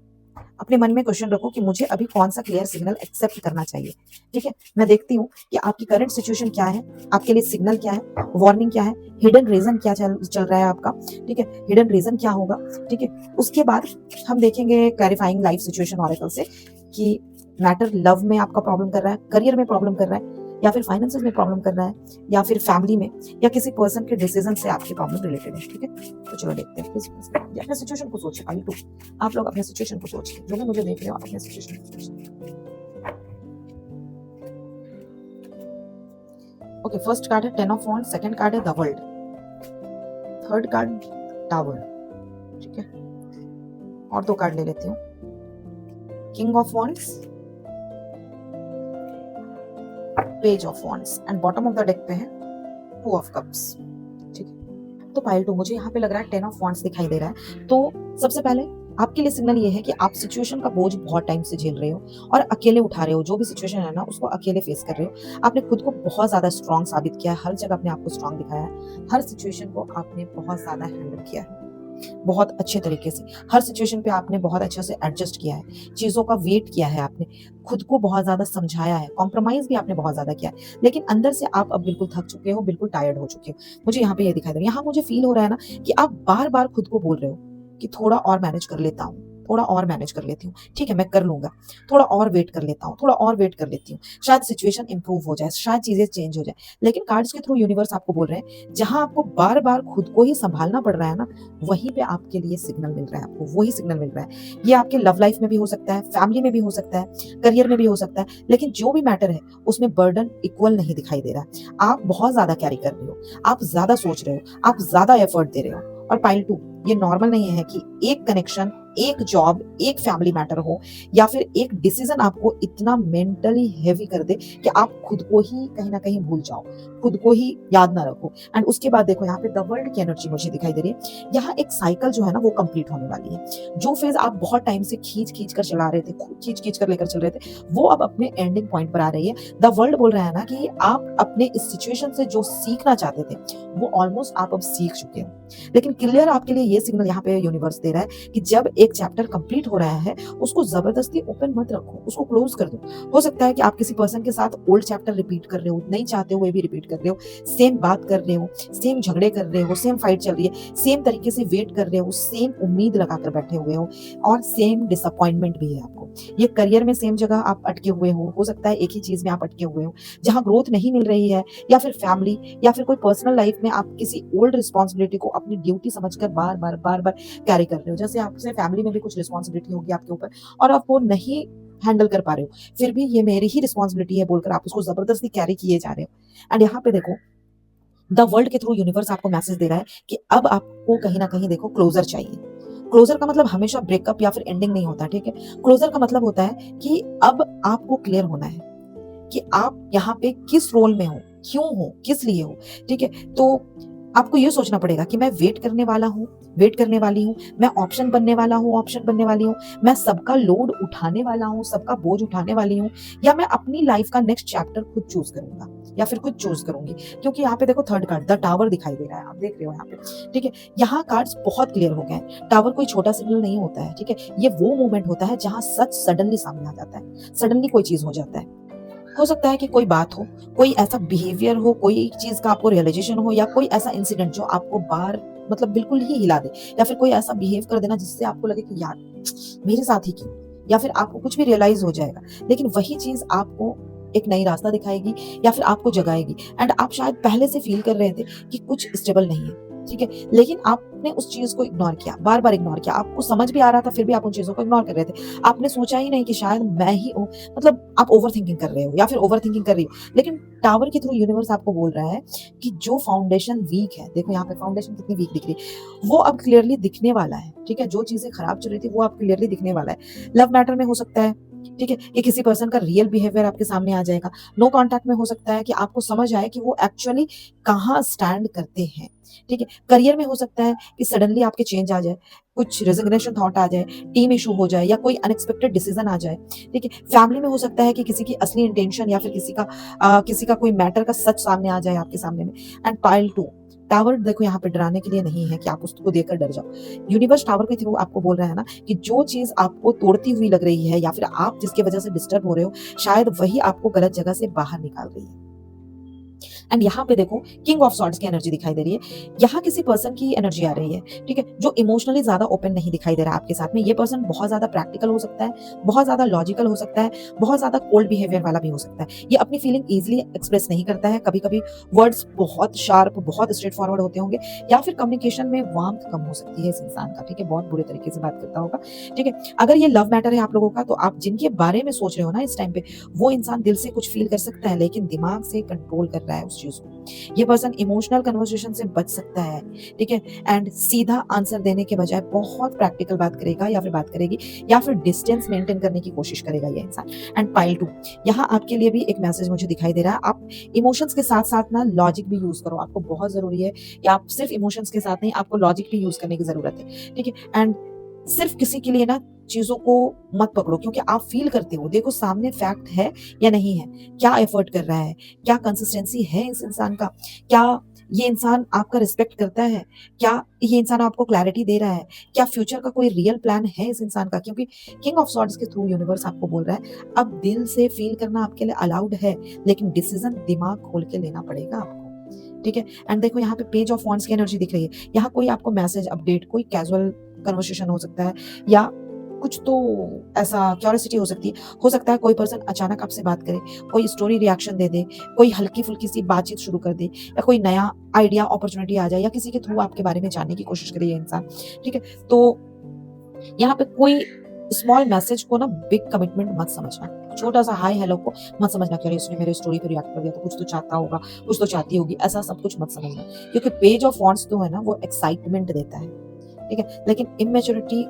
अपने मन में क्वेश्चन रखो कि मुझे अभी कौन सा क्लियर सिग्नल एक्सेप्ट करना चाहिए, ठीक है। मैं देखती हूँ कि आपकी करंट सिचुएशन क्या है, आपके लिए सिग्नल क्या है, वार्निंग क्या है, हिडन रीजन क्या चल रहा है आपका, ठीक है। हिडन रीजन क्या होगा, ठीक है। उसके बाद हम देखेंगे क्लैरिफाइंग लाइफ सिचुएशन ऑरेकल से कि मैटर लव में आपका प्रॉब्लम कर रहा है, करियर में प्रॉब्लम कर रहा है, या फिर फाइनेंसेस में प्रॉब्लम कर रहा है, या फिर फैमिली में, या किसी पर्सन के डिसीजन से आपकी प्रॉब्लम रिलेटेड है, ठीक है। तो चलो देखते हैं अपने सिचुएशन को सोचिए। पाइल टू, आप लोग अपने सिचुएशन को सोचिए, जो भी मुझे देख रहे हो आप अपने सिचुएशन को सोचिए। ओके, फर्स्ट कार्ड है ten of wands, second card है the world, third card tower, ठीक है। और दो कार्ड ले लेती हूँ, king of wands, page of wands, and bottom of the deck पे है टू ऑफ कप्स, ठीक है। तो पाइल टू, मुझे यहाँ पे लग रहा है टेन ऑफ वॉन्ड्स दिखाई दे रहा है। तो सबसे पहले आपके लिए सिग्नल ये है कि आप सिचुएशन का बोझ बहुत टाइम से झेल रहे हो और अकेले उठा रहे हो। जो भी सिचुएशन है ना, उसको अकेले फेस कर रहे हो। आपने खुद को बहुत ज्यादा स्ट्रांग साबित किया है, हर जगह अपने आप को स्ट्रांग दिखाया है, हर सिचुएशन को आपने बहुत ज्यादा हैंडल किया है, बहुत अच्छे तरीके से। हर सिचुएशन पे आपने बहुत अच्छे से एडजस्ट किया है, चीज़ों का वेट किया है आपने, खुद को बहुत ज़्यादा समझाया है, कॉम्प्रोमाइज़ भी आपने बहुत ज़्यादा किया है। लेकिन अंदर से आप अब बिल्कुल थक चुके हो, बिल्कुल टायर्ड हो चुके हो। मुझे यहाँ पे ये दिखाई दे रहा है। यहाँ मुझे फ़ील हो रहा है ना कि आप बार-बार खुद को बोल रहे हो कि थोड़ा और मैनेज कर लेता हूँ, थोड़ा और मैनेज कर लेती हूँ। ठीक है, मैं कर लूँगा। थोड़ा और वेट कर लेता हूँ, थोड़ा और वेट कर लेती हूँ। शायद सिचुएशन इम्प्रूव हो जाए, शायद चीज़ें चेंज हो जाए। लेकिन कार्ड्स के थ्रू यूनिवर्स आपको बोल रहे हैं, जहाँ आपको बार-बार खुद को ही सँभालना पड़ रहा है ना, वहीं पे आपके लिए सिग्नल मिल रहा है आपको, वही सिग्नल मिल रहा है। ये आपके लव लाइफ़ में भी हो सकता है, फैमिली में भी हो सकता है, करियर में भी हो सकता है, लेकिन जो भी मैटर है, उसमें बर्डन इक्वल नहीं दिखाई दे रहा है। आप बहुत ज़्यादा कैरी कर रहे हो, आप ज़्यादा सोच रहे हो, आप ज़्यादा एफर्ट दे रहे हो। और पाइल 2, ये नॉर्मल नहीं है कि एक कनेक्शन, एक जॉब, एक फैमिली मैटर हो या फिर एक डिसीजन आपको इतना मेंटली हेवी कर दे कि आप खुद को ही कहीं न कहीं भूल जाओ, खुद को ही याद ना रखो। एंड उसके बाद देखो यहाँ पे द वर्ल्ड की एनर्जी मुझे दिखाई दे रही है। यहाँ एक साइकिल जो है ना वो कंप्लीट होने वाली है। जो फेज़ आप बहुत टाइम से खींच-खींच कर चला रहे थे, खींच-खींच कर लेकर चल रहे थे, वो अब अपने एंडिंग पॉइंट पर आ रही है। द वर्ल्ड बोल रहा है ना कि आप अपने इस सिचुएशन से जो सीखना चाहते थे, वो ऑलमोस्ट आप अब सीख चुके हो। लेकिन क्लियर आपके लिए ये सिग्नल यहाँ पे यूनिवर्स दे रहा है कि जब एक चैप्टर कंप्लीट हो रहा है, उसको जबरदस्ती ओपन मत रखो, उसको क्लोज कर दो। हो सकता है कि आप किसी पर्सन के साथ ओल्ड चैप्टर रिपीट कर रहे हो, नहीं चाहते हुए भी रिपीट कर रहे हो, सेम बात कर रहे हो, सेम झगड़े कर रहे हो, सेम फाइट चल रही है, सेम तरीके से वेट कर रहे हो, सेम उम्मीद लगाकर बैठे हुए हो और सेम डिसअपॉइंटमेंट भी है आपको। ये करियर में सेम जगह आप अटके हुए हो सकता है एक ही चीज में आप अटके हुए हो, जहाँ ग्रोथ नहीं मिल रही है, या फिर फैमिली या फिर कोई पर्सनल लाइफ में आप किसी ओल्ड रिस्पॉन्सिबिलिटी को अपनी ड्यूटी समझकर बार-बार कैरी कर रहे हो। जैसे आपसे फैमिली में भी कुछ रिस्पॉन्सिबिलिटी होगी आपके ऊपर और आप वो नहीं हैंडल कर पा रहे हो, फिर भी ये मेरी ही रिस्पॉन्सिबिलिटी है बोलकर आप उसको जबरदस्ती कैरी किए जा रहे हो। एंड यहाँ पे देखो, द वर्ल्ड के थ्रू यूनिवर्स आपको मैसेज दे रहा है कि अब आपको कहीं ना कहीं देखो क्लोजर चाहिए। क्लोजर का मतलब हमेशा ब्रेकअप या फिर एंडिंग नहीं होता, ठीक है। क्लोजर का मतलब होता है कि अब आपको क्लियर होना है कि आप यहाँ पे किस रोल में हो, क्यों हो, किस लिए हो, ठीक है। तो आपको ये सोचना पड़ेगा कि मैं वेट करने वाला हूँ, वेट करने वाली हूँ, मैं ऑप्शन बनने वाला हूँ, ऑप्शन बनने वाली हूँ, मैं सबका लोड उठाने वाला हूँ, सबका बोझ उठाने वाली हूँ, या मैं अपनी लाइफ का नेक्स्ट चैप्टर खुद चूज करूंगा या फिर खुद चूज करूंगी। क्योंकि यहाँ पे देखो थर्ड कार्ड द टावर दिखाई दे रहा है, आप देख रहे हो यहाँ पे, ठीक है। यहाँ कार्ड्स बहुत क्लियर हो गए। टावर कोई छोटा सिग्नल नहीं होता है, ठीक है। ये वो मोमेंट होता है जहाँ सच सडनली सामने आ जाता है, सडनली कोई चीज हो जाता है। हो सकता है कि कोई बात हो, कोई ऐसा बिहेवियर हो, कोई चीज का आपको रियलाइजेशन हो, या कोई ऐसा इंसिडेंट जो आपको बार मतलब बिल्कुल ही हिला दे, या फिर कोई ऐसा बिहेव कर देना जिससे आपको लगे कि यार मेरे साथ ही क्यों, या फिर आपको कुछ भी रियलाइज हो जाएगा। लेकिन वही चीज आपको एक नई रास्ता दिखाएगी या फिर आपको जगाएगी। एंड आप शायद पहले से फील कर रहे थे कि कुछ स्टेबल नहीं है, ठीक है, लेकिन आपने उस चीज को इग्नोर किया, बार बार इग्नोर किया। आपको समझ भी आ रहा था, फिर भी आप उन चीजों को इग्नोर कर रहे थे। आपने सोचा ही नहीं कि शायद मैं ही हूँ, मतलब आप ओवर थिंकिंग कर रहे हो या फिर ओवर थिंकिंग कर रही हो। लेकिन टावर के थ्रू यूनिवर्स आपको बोल रहा है कि जो फाउंडेशन वीक है, देखो यहाँ पे फाउंडेशन कितनी वीक दिख रही है, वो अब क्लियरली दिखने वाला है, ठीक है। जो चीजें खराब चल रही थी वो अब क्लियरली दिखने वाला है। लव मैटर में हो सकता है, ठीक है, कि किसी पर्सन का रियल बिहेवियर आपके सामने आ जाएगा। नो कॉन्टैक्ट में हो सकता है कि आपको समझ आए कि वो एक्चुअली कहाँ स्टैंड करते हैं, ठीक है। करियर में हो सकता है कि सडनली आपके चेंज आ जाए, कुछ रेजिग्नेशन थॉट आ जाए, टीम इशू हो जाए, या कोई अनएक्सपेक्टेड डिसीजन आ जाए, ठीक है। फैमिली में हो सकता है कि किसी की असली इंटेंशन या फिर किसी का कोई मैटर का सच सामने आ जाए आपके सामने में। एंड पाइल 2, टावर देखो यहाँ पे डराने के लिए नहीं है कि आप उसको देखकर डर जाओ। यूनिवर्स टावर के थ्रू आपको बोल रहा है ना कि जो चीज आपको तोड़ती हुई लग रही है या फिर आप जिसकी वजह से डिस्टर्ब हो रहे हो, शायद वही आपको गलत जगह से बाहर निकाल रही है। एंड यहाँ पे देखो किंग ऑफ सॉर्ड्स की एनर्जी दिखाई दे रही है। यहाँ किसी पर्सन की एनर्जी आ रही है, ठीक है, जो इमोशनली ज्यादा ओपन नहीं दिखाई दे रहा है आपके साथ में। ये पर्सन बहुत ज्यादा प्रैक्टिकल हो सकता है, बहुत ज्यादा लॉजिकल हो सकता है, बहुत ज्यादा कोल्ड बिहेवियर वाला भी हो सकता है। ये अपनी फीलिंग इजिली एक्सप्रेस नहीं करता है। कभी कभी वर्ड्स बहुत शार्प, बहुत स्ट्रेट फॉरवर्ड होते होंगे, या फिर कम्युनिकेशन में वार्मथ कम हो सकती है इस इंसान का, ठीक है, बहुत बुरे तरीके से बात करता होगा, ठीक है। अगर ये लव मैटर है आप लोगों का, तो आप जिनके बारे में सोच रहे हो ना इस टाइम पे, वो इंसान दिल से कुछ फील कर सकता है, लेकिन दिमाग से कंट्रोल कर रहा है उस चीज को। ये पर्सन इमोशनल कन्वर्सेशन से बच सकता है, ठीक है। एंड सीधा आंसर देने के बजाय बहुत प्रैक्टिकल बात करेगा या फिर बात करेगी, या फिर डिस्टेंस मेंटेन करने की कोशिश करेगा ये इंसान। एंड पाइल 2, यहाँ आपके लिए भी एक मैसेज मुझे दिखाई दे रहा है। आप इमोशंस के साथ साथ ना लॉजिक भी यूज करो, आपको बहुत जरूरी है कि आप सिर्फ इमोशंस के साथ नहीं, आपको लॉजिक भी यूज करने की जरूरत है, ठीक है। एंड सिर्फ किसी के लिए ना चीजों को मत पकड़ो, क्योंकि आप फील करते हो, देखो सामने फैक्ट है या नहीं है, क्या एफर्ट कर रहा है, क्या कंसिस्टेंसी है इस इंसान का, क्या ये इंसान आपका रिस्पेक्ट करता है? क्या ये इंसान आपको क्लैरिटी दे रहा है? क्या फ्यूचर का कोई रियल प्लान है इस इंसान का? क्योंकि किंग ऑफ सॉर्ड्स के थ्रू यूनिवर्स आपको बोल रहा है, अब दिल से फील करना आपके लिए अलाउड है, लेकिन डिसीजन दिमाग खोल के लेना पड़ेगा आपको, ठीक है? एंड देखो यहाँ पे पेज ऑफ वॉन्ड्स की एनर्जी दिख रही है। यहाँ कोई आपको मैसेज, अपडेट, कोई कैजुअल कन्वर्सेशन हो सकता है, या कुछ तो ऐसा क्यूरियोसिटी हो सकती है। हो सकता है कोई पर्सन अचानक आपसे बात करे, कोई स्टोरी रिएक्शन दे दे, कोई हल्की-फुल्की सी बातचीत शुरू कर दे, या कोई नया आइडिया, अपॉर्च्युनिटी आ जाए, या किसी के थ्रू आपके बारे में जानने की कोशिश करे ये इंसान, ठीक है? तो यहाँ पे कोई स्मॉल मैसेज को ना बिग कमिटमेंट मत समझना। छोटा-सा हाय हेलो को मत समझना कि अरे इसने मेरे स्टोरी पे रिएक्ट कर दिया तो कुछ तो चाहता होगा, कुछ तो चाहती होगी, ऐसा सब कुछ मत समझना। क्योंकि पेज ऑफ वॉन्ड्स जो है ना वो एक्साइटमेंट देता है, ठीक है? लेकिन इमैच्योरिटी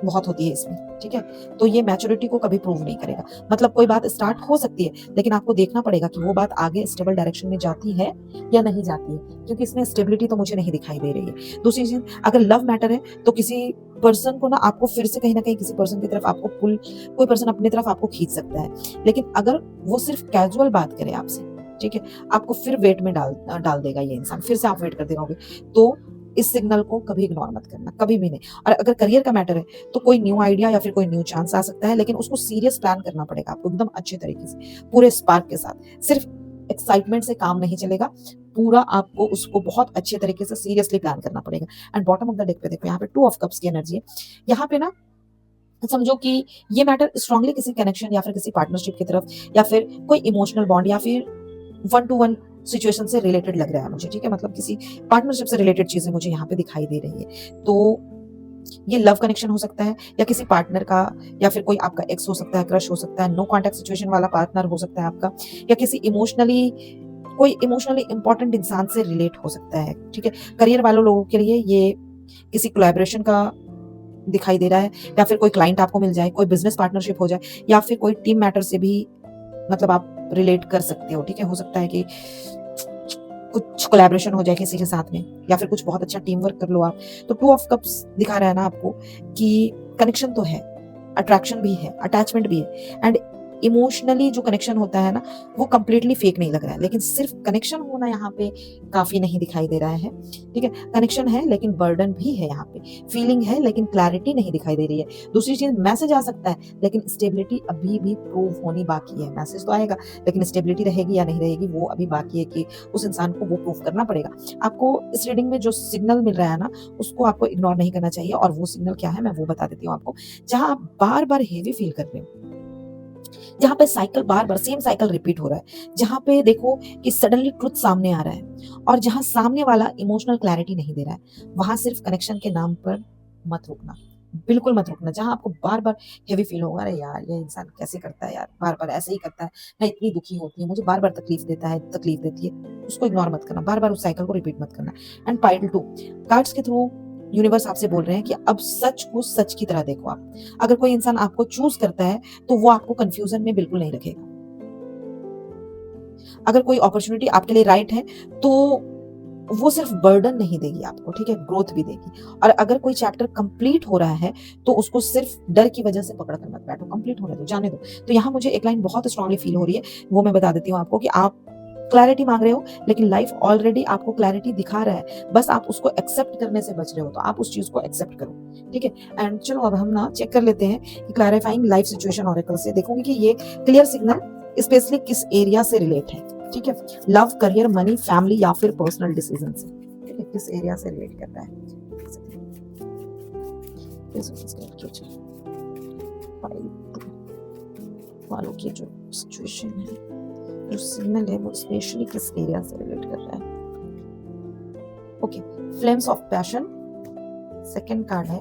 बहुत होती है इसमें, ठीक है? तो ये मैच्योरिटी को कभी प्रूव नहीं करेगा। मतलब कोई बात स्टार्ट हो सकती है, लेकिन आपको देखना पड़ेगा कि वो बात आगे स्टेबल डायरेक्शन में जाती है या नहीं जाती है, क्योंकि इसमें स्टेबिलिटी तो मुझे नहीं दिखाई दे रही है। दूसरी चीज़, अगर लव मैटर है तो किसी पर्सन को ना आपको फिर से कहीं न कहीं किसी पर्सन की तरफ आपको पुल, कोई पर्सन अपनी तरफ आपको खींच सकता है। लेकिन अगर वो सिर्फ कैजुअल बात करे आपसे, ठीक है? आपको फिर वेट में डाल देगा ये इंसान, फिर से आप वेट करते रहोगे। तो इस सिग्नल को कभी इग्नोर मत करना, कभी भी नहीं। और अगर करियर का मैटर है तो कोई न्यू आइडिया या फिर कोई न्यू चांस आ सकता है, लेकिन उसको सीरियस प्लान करना पड़ेगा आपको एकदम अच्छे तरीके से, पूरे स्पार्क के साथ। सिर्फ एक्साइटमेंट से काम नहीं चलेगा, पूरा आपको उसको बहुत अच्छे तरीके से सीरियसली प्लान करना पड़ेगा। And bottom of the deck पे देखो, यहाँ पे 2 ऑफ कप्स की एनर्जी है। यहाँ पे ना समझो कि ये मैटर स्ट्रांगली किसी कनेक्शन या फिर किसी पार्टनरशिप की तरफ, या फिर कोई इमोशनल बॉन्ड, या फिर वन टू वन सिचुएशन से रिलेटेड लग रहा है मुझे, ठीक है? मतलब किसी पार्टनरशिप से रिलेटेड चीजें मुझे यहाँ पे दिखाई दे रही है। तो ये लव कनेक्शन हो सकता है, या किसी पार्टनर का, या फिर कोई आपका एक्स हो सकता है, क्रश हो सकता है, नो कॉन्टैक्ट सिचुएशन वाला पार्टनर हो सकता है आपका, या किसी कोई इमोशनली इंपॉर्टेंट इंसान से रिलेट हो सकता है, ठीक है? करियर वालों लोगों के लिए ये किसी कोलैबोरेशन का दिखाई दे रहा है, या फिर कोई क्लाइंट आपको मिल जाए, कोई बिजनेस पार्टनरशिप हो जाए, या फिर कोई टीम मैटर से भी मतलब आप रिलेट कर सकते हो, ठीक है? हो सकता है कि कुछ कोलैबोरेशन हो जाए किसी के साथ में, या फिर कुछ बहुत अच्छा टीम वर्क कर लो आप। तो 2 ऑफ कप्स दिखा रहा है ना आपको कि कनेक्शन तो है, अट्रैक्शन भी है, अटैचमेंट भी है, एंड इमोशनली जो कनेक्शन होता है ना वो कंप्लीटली फेक नहीं लग रहा है। लेकिन सिर्फ कनेक्शन होना यहाँ पे काफी नहीं दिखाई दे रहा है, ठीक है? कनेक्शन है लेकिन बर्डन भी है, यहाँ पे फीलिंग है लेकिन क्लैरिटी नहीं दिखाई दे रही है। दूसरी चीज, मैसेज आ सकता है लेकिन स्टेबिलिटी अभी भी प्रूव होनी बाकी है। मैसेज तो आएगा लेकिन स्टेबिलिटी रहेगी या नहीं रहेगी वो अभी बाकी है, कि उस इंसान को वो प्रूव करना पड़ेगा आपको। इस रीडिंग में जो सिग्नल मिल रहा है ना उसको आपको इग्नोर नहीं करना चाहिए, और वो सिग्नल क्या है मैं वो बता देती हूँ आपको। जहां आप बार बार हेवी फील कर रहे हो, जहाँ पे साइकिल बार बार सेम साइकिल रिपीट हो रहा है, जहाँ पे देखो कि सडनली ट्रुथ सामने आ रहा है, और जहाँ सामने वाला इमोशनल क्लैरिटी नहीं दे रहा है, वहां सिर्फ कनेक्शन के नाम पर मत रुकना, बिल्कुल मत रुकना। जहाँ आपको बार बार हेवी फील होगा, अरे यार ये इंसान कैसे करता है यार, बार बार ऐसे ही करता है, मैं इतनी दुखी होती हूँ, मुझे बार बार तकलीफ देता है, तकलीफ देती है, उसको इग्नोर मत करना, बार बार उस साइकिल को रिपीट मत करना। एंड पाइल 2 कार्ड्स के थ्रू यूनिवर्स आपसे बोल रहे हैं कि अब सच को सच की तरह देखो आप। अगर कोई इंसान आपको चूज करता है तो वो आपको कंफ्यूजन में बिल्कुल नहीं रखेगा। अगर कोई अपॉर्चुनिटी आपके लिए राइट है तो वो सिर्फ बर्डन नहीं देगी आपको, ठीक है? ग्रोथ भी देगी। और अगर कोई चैप्टर कंप्लीट हो रहा है तो उसको सिर्फ डर की वजह से पकड़ कर मत बैठो, कंप्लीट होने दो, जाने दो। तो यहाँ मुझे एक लाइन बहुत स्ट्रांगली फील हो रही है, वो मैं बता देती हूँ आपको कि आप क्लैरिटी मांग रहे हो लेकिन लाइफ ऑलरेडी आपको क्लैरिटी दिखा रहा है, बस आप उसको एक्सेप्ट करने से बच रहे हो। तो आप उस चीज को एक्सेप्ट करो, ठीक है? एंड चलो अब हम ना चेक कर लेते हैं कि क्लैरिफाइंग लाइफ सिचुएशन ऑरेकल से देखोगे कि ये क्लियर सिग्नल स्पेशली किस एरिया से रिलेट है, ठीक है? लव, करियर, मनी, फैमिली या फिर पर्सनल डिसीजन से, ठीक है? किस एरिया से रिलेट कर रहा है। वालों की जो सिचुएशन है, जो सिग्नल है, वो स्पेशली किस एरिया से रिलेट कर रहा है। Okay, flames of passion, second card है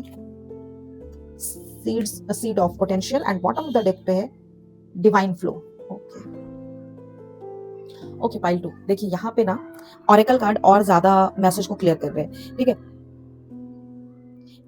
seed of potential, and bottom of the deck पे है डिवाइन फ्लो। ओके पाइल 2 देखिए यहाँ पे ना ऑरेकल कार्ड और ज्यादा मैसेज को क्लियर कर रहे हैं, ठीक है?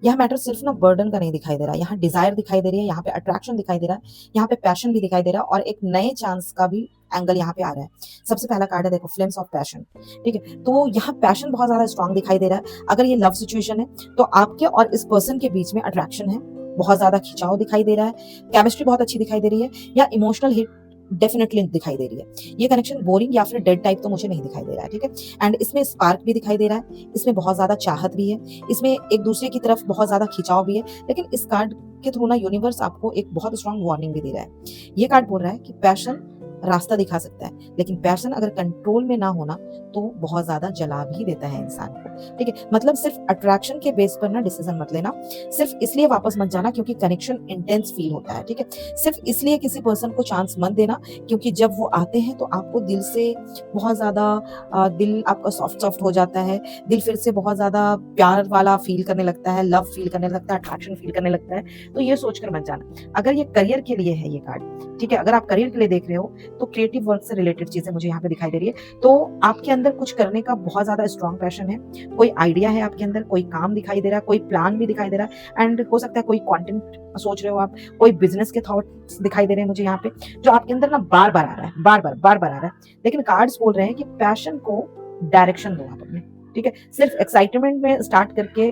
यह मैटर सिर्फ ना बर्डन का नहीं दिखाई दे रहा है, यहाँ डिजायर दिखाई दे रही है, यहाँ पे अट्रैक्शन दिखाई दे रहा है, यहाँ पे पैशन भी दिखाई दे रहा है, और एक नए चांस का भी एंगल यहाँ पे आ रहा है। सबसे पहला कार्ड है देखो फ्लेम्स ऑफ पैशन, ठीक है? तो यहाँ पैशन बहुत ज्यादा स्ट्रांग दिखाई दे रहा है। अगर ये लव सिचुएशन है तो आपके और इस पर्सन के बीच में अट्रैक्शन है, बहुत ज्यादा खिंचाव दिखाई दे रहा है, केमिस्ट्री बहुत अच्छी दिखाई दे रही है, या इमोशनल हिट डेफिनेटली दिखाई दे रही है। ये कनेक्शन बोरिंग या फिर डेड टाइप तो मुझे नहीं दिखाई दे रहा है, ठीक है। एंड इसमें स्पार्क भी दिखाई दे रहा है, इसमें बहुत ज्यादा चाहत भी है, इसमें एक दूसरे की तरफ बहुत ज्यादा खिंचाव भी है। लेकिन इस कार्ड के थ्रू ना यूनिवर्स आपको एक बहुत स्ट्रांग वार्निंग भी दे रहा है। ये कार्ड बोल रहा है कि पैशन रास्ता दिखा सकता है, लेकिन पैशन अगर कंट्रोल में ना होना तो बहुत ज्यादा जला भी देता है इंसान को, ठीक है। मतलब सिर्फ अट्रैक्शन के बेस पर ना डिसीजन मत लेना, सिर्फ इसलिए वापस मत जाना क्योंकि कनेक्शन इंटेंस फील होता है, ठीक है। सिर्फ इसलिए किसी पर्सन को चांस मत देना क्योंकि जब वो आते हैं तो आपको दिल से बहुत ज्यादा दिल आपका सॉफ्ट सॉफ्ट हो जाता है, दिल फिर से बहुत ज्यादा प्यार वाला फील करने लगता है, लव फील करने लगता है, अट्रैक्शन फील करने लगता है। तो ये सोचकर मत जाना। अगर ये करियर के लिए है ये कार्ड, ठीक है, अगर आप करियर के लिए देख रहे हो तो क्रिएटिव वर्क से रिलेटेड चीजें मुझे यहाँ पे दिखाई दे रही है। तो आपके अंदर कुछ करने का बहुत ज्यादा स्ट्रॉन्ग पैशन है, कोई आइडिया है आपके अंदर, कोई काम दिखाई दे रहा है, कोई प्लान भी दिखाई दे रहा है, एंड हो सकता है कोई कंटेंट सोच रहे हो आप, कोई बिजनेस के थॉट्स दिखाई दे रहे हैं मुझे यहाँ पे, जो आपके अंदर ना बार बार आ रहा है, बार बार आ रहा है। लेकिन कार्ड्स बोल रहे हैं कि पैशन को डायरेक्शन दो आप अपने, ठीक है। सिर्फ एक्साइटमेंट में स्टार्ट करके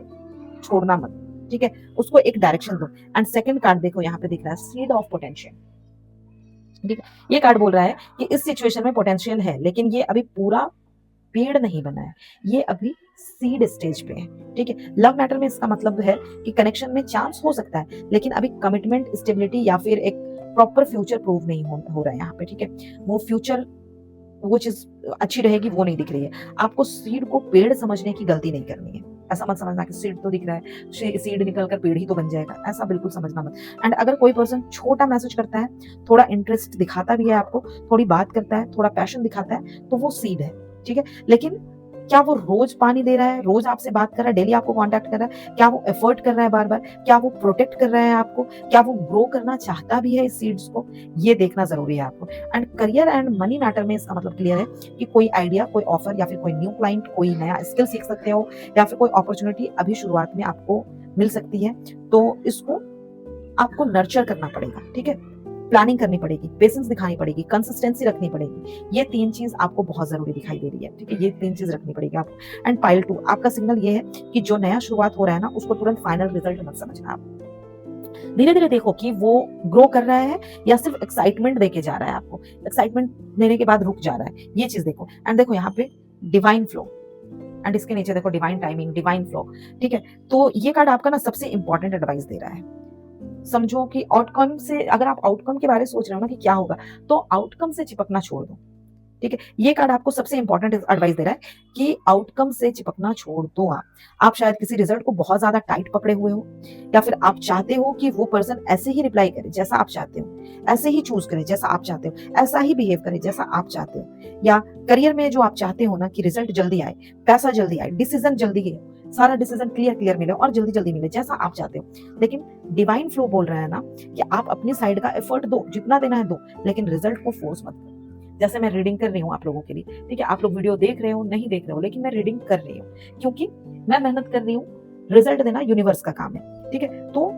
छोड़ना मत, ठीक है, उसको एक डायरेक्शन दो। एंड सेकंड कार्ड देखो यहाँ पे दिख रहा है सीड ऑफ पोटेंशियल, ठीक है। ये कार्ड बोल रहा है कि इस सिचुएशन में पोटेंशियल है, लेकिन ये अभी पूरा पेड़ नहीं बना है, ये अभी सीड स्टेज पे है, ठीक है। लव मैटर में इसका मतलब है कि कनेक्शन में चांस हो सकता है, लेकिन अभी कमिटमेंट, स्टेबिलिटी या फिर एक प्रॉपर फ्यूचर प्रूव नहीं हो रहा है यहाँ पे, ठीक है। वो फ्यूचर, वो चीज अच्छी रहेगी वो नहीं दिख रही है। आपको सीड को पेड़ समझने की गलती नहीं करनी है। ऐसा मत समझना कि सीड तो दिख रहा है, सीड निकलकर पेड़ ही तो बन जाएगा, ऐसा बिल्कुल समझना मत। एंड अगर कोई पर्सन छोटा मैसेज करता है, थोड़ा इंटरेस्ट दिखाता भी है आपको, थोड़ी बात करता है, थोड़ा पैशन दिखाता है, तो वो सीड है, ठीक है। लेकिन क्या वो रोज पानी दे रहा है, रोज आपसे बात कर रहा है, डेली आपको कांटेक्ट कर रहा है, क्या वो एफर्ट कर रहा है बार बार, क्या वो प्रोटेक्ट कर रहा है आपको, क्या वो ग्रो करना चाहता भी है इस सीड्स को, ये देखना जरूरी है आपको। And career and money matter में इसका मतलब क्लियर है कि कोई आइडिया, कोई ऑफर या फिर कोई न्यू क्लाइंट, कोई नया स्किल सीख सकते हो या फिर कोई अपॉर्चुनिटी अभी शुरुआत में आपको मिल सकती है। तो इसको आपको नर्चर करना पड़ेगा, ठीक है। प्लानिंग करनी पड़ेगी, पेशेंस दिखानी पड़ेगी, कंसिस्टेंसी रखनी पड़ेगी। ये तीन चीज आपको बहुत जरूरी दिखाई दे रही है, ठीक है। ये तीन चीज रखनी पड़ेगी आपको। एंड पाइल 2 आपका सिग्नल ये है कि जो नया शुरुआत हो रहा है ना, उसको तुरंत फाइनल रिजल्ट मत समझना आप। धीरे धीरे देखो कि वो ग्रो कर रहा है या सिर्फ एक्साइटमेंट देके जा रहा है आपको, एक्साइटमेंट देने के बाद रुक जा रहा है, ये चीज देखो। एंड देखो यहाँ पे डिवाइन फ्लो, एंड इसके नीचे देखो डिवाइन टाइमिंग, डिवाइन फ्लो, ठीक है। तो ये कार्ड आपका ना सबसे इंपॉर्टेंट एडवाइस दे रहा है। समझो कि आउटकम से, अगर आप आउटकम के बारे में सोच रहे हो ना कि क्या होगा, तो आउटकम से चिपकना छोड़ दो, ठीक है। ये कार्ड आपको सबसे इंपॉर्टेंट एडवाइस दे रहा है कि आउटकम से चिपकना छोड़ दो। आप शायद किसी रिजल्ट को बहुत ज्यादा टाइट पकड़े हुए हो, या फिर आप चाहते हो कि वो पर्सन ऐसे ही रिप्लाई करे जैसा आप चाहते हो, ऐसे ही चूज करे जैसा आप चाहते हो, ऐसा ही बिहेव करे जैसा आप चाहते हो। या करियर में जो आप चाहते हो ना कि रिजल्ट जल्दी आए, पैसा जल्दी आए, डिसीजन जल्दी है, सारा डिसीजन क्लियर मिले और जल्दी जल्दी मिले जैसा आप चाहते हो। लेकिन डिवाइन फ्लो बोल रहा है ना कि आप अपनी साइड का एफर्ट दो, जितना देना है दो, लेकिन रिजल्ट को फोर्स मत करो। जैसे मैं रीडिंग कर रही हूँ आप लोगों के लिए, ठीक है। आप लोग वीडियो देख रहे हो, नहीं देख रहे हो, लेकिन मैं रीडिंग कर रही हूँ क्योंकि मैं मेहनत कर रही हूँ। रिजल्ट देना यूनिवर्स का काम है, ठीक है। तो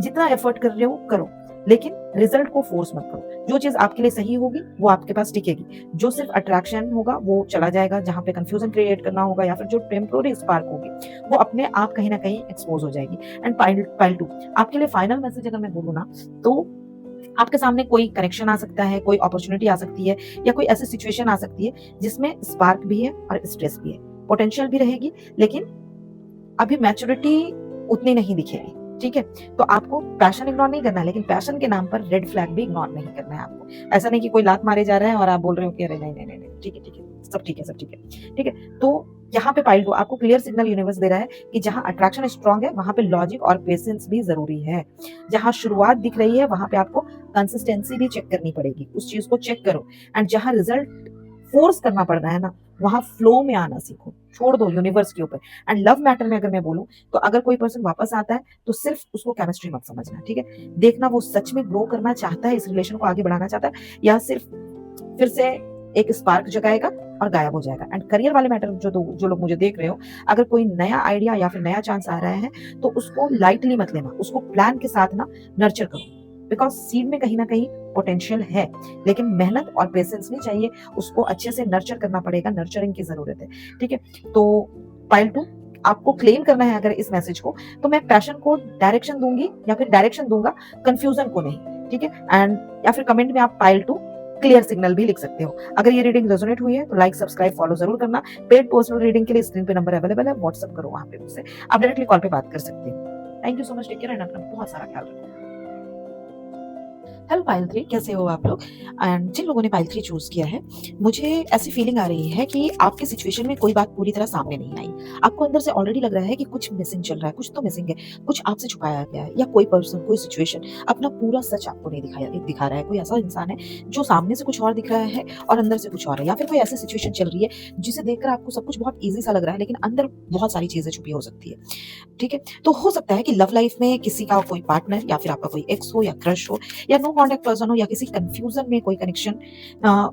जितना एफर्ट कर रहे हो करो, लेकिन रिजल्ट को फोर्स मत करो। जो चीज आपके लिए सही होगी वो आपके पास टिकेगी, जो सिर्फ अट्रैक्शन होगा वो चला जाएगा, जहां पे कंफ्यूजन क्रिएट करना होगा या फिर जो टेम्पोररी स्पार्क होगी वो अपने आप कहीं ना कहीं एक्सपोज हो जाएगी। एंड पाइल 2 आपके लिए फाइनल मैसेज अगर मैं बोलूँ ना, तो आपके सामने कोई कनेक्शन आ सकता है, कोई अपॉर्चुनिटी आ सकती है, या कोई ऐसी सिचुएशन आ सकती है जिसमें स्पार्क भी है और स्ट्रेस भी है, पोटेंशियल भी रहेगी, लेकिन अभी मैच्योरिटी उतनी नहीं दिखेगी, ठीक है। तो आपको पैशन इग्नोर नहीं करना है, लेकिन पैशन के नाम पर रेड फ्लैग भी इग्नोर नहीं करना है आपको। ऐसा नहीं कि कोई लात मारे जा रहा है और आप बोल रहे हो कि अरे नहीं नहीं नहीं, ठीक है ठीक है, सब ठीक है, सब ठीक है, ठीक है। तो यहाँ पे पाइल 2 आपको क्लियर सिग्नल यूनिवर्स दे रहा है कि जहां अट्रैक्शन स्ट्रांग है वहां पे लॉजिक और पेशेंस भी जरूरी है। जहां शुरुआत दिख रही है वहां पे आपको कंसिस्टेंसी भी चेक करनी पड़ेगी, उस चीज को चेक करो। एंड जहां रिजल्ट फोर्स करना पड़ रहा है ना, वहां फ्लो में आना सीखो, छोड़ दो यूनिवर्स के ऊपर। एंड लव मैटर में अगर मैं बोलूं, तो अगर कोई पर्सन वापस आता है तो सिर्फ उसको केमिस्ट्री मत समझना, ठीक है। देखना वो सच में ग्रो करना चाहता है, इस रिलेशन को आगे बढ़ाना चाहता है, या सिर्फ फिर से एक स्पार्क जगाएगा और गायब हो जाएगा। एंड करियर वाले मैटर जो लोग मुझे देख रहे हो, अगर कोई नया आइडिया या फिर नया चांस आ रहा है तो उसको लाइटली मत लेना, उसको प्लान के साथ ना नर्चर करो, बिकॉज सीड में कहीं ना कहीं पोटेंशियल है, लेकिन मेहनत और पेशेंस भी चाहिए, उसको अच्छे से नर्चर करना पड़ेगा, नर्चरिंग की जरूरत है, ठीक है। तो पाइल 2 आपको क्लेम करना है अगर इस मैसेज को, तो मैं पैशन को डायरेक्शन दूंगी या फिर डायरेक्शन दूंगा, कंफ्यूजन को नहीं, ठीक है। एंड या फिर कमेंट में आप पाइल 2 क्लियर सिग्नल भी लिख सकते हो। अगर ये रीडिंग रेजोनेट हुई है तो लाइक, सब्सक्राइब, फॉलो जरूर करना। पेड पर्सनल रीडिंग के लिए स्क्रीन पे नंबर अवेलेबल है, व्हाट्सएप करो वहां पे मुझसे, आप डायरेक्टली कॉल पे बात कर सकते हो। Thank you so much, take care and अपना बहुत सारा ख्याल रखो। हेलो पायल 3, कैसे हो आप लोग? एंड जिन लोगों ने पायल 3 चूज किया है, मुझे ऐसी फीलिंग आ रही है कि आपके सिचुएशन में कोई बात पूरी तरह सामने नहीं आई। आपको अंदर से ऑलरेडी लग रहा है कि कुछ मिसिंग चल रहा है, कुछ तो मिसिंग है, कुछ आपसे छुपाया गया है, या कोई पर्सन, कोई सिचुएशन अपना पूरा सच आपको नहीं दिखा रहा है। कोई ऐसा इंसान है जो सामने से कुछ और दिख रहा है और अंदर से कुछ और है, या फिर कोई ऐसी सिचुएशन चल रही है जिसे देखकर आपको सब कुछ बहुत ईजी सा लग रहा है, लेकिन अंदर बहुत सारी चीजें छुपी हो सकती है। ठीक है, तो हो सकता है कि लव लाइफ में किसी का कोई पार्टनर, या फिर आपका कोई एक्स हो, या क्रश हो, या नो कॉन्टेक्ट पर्सन हो, या किसी कंफ्यूजन में कोई कनेक्शन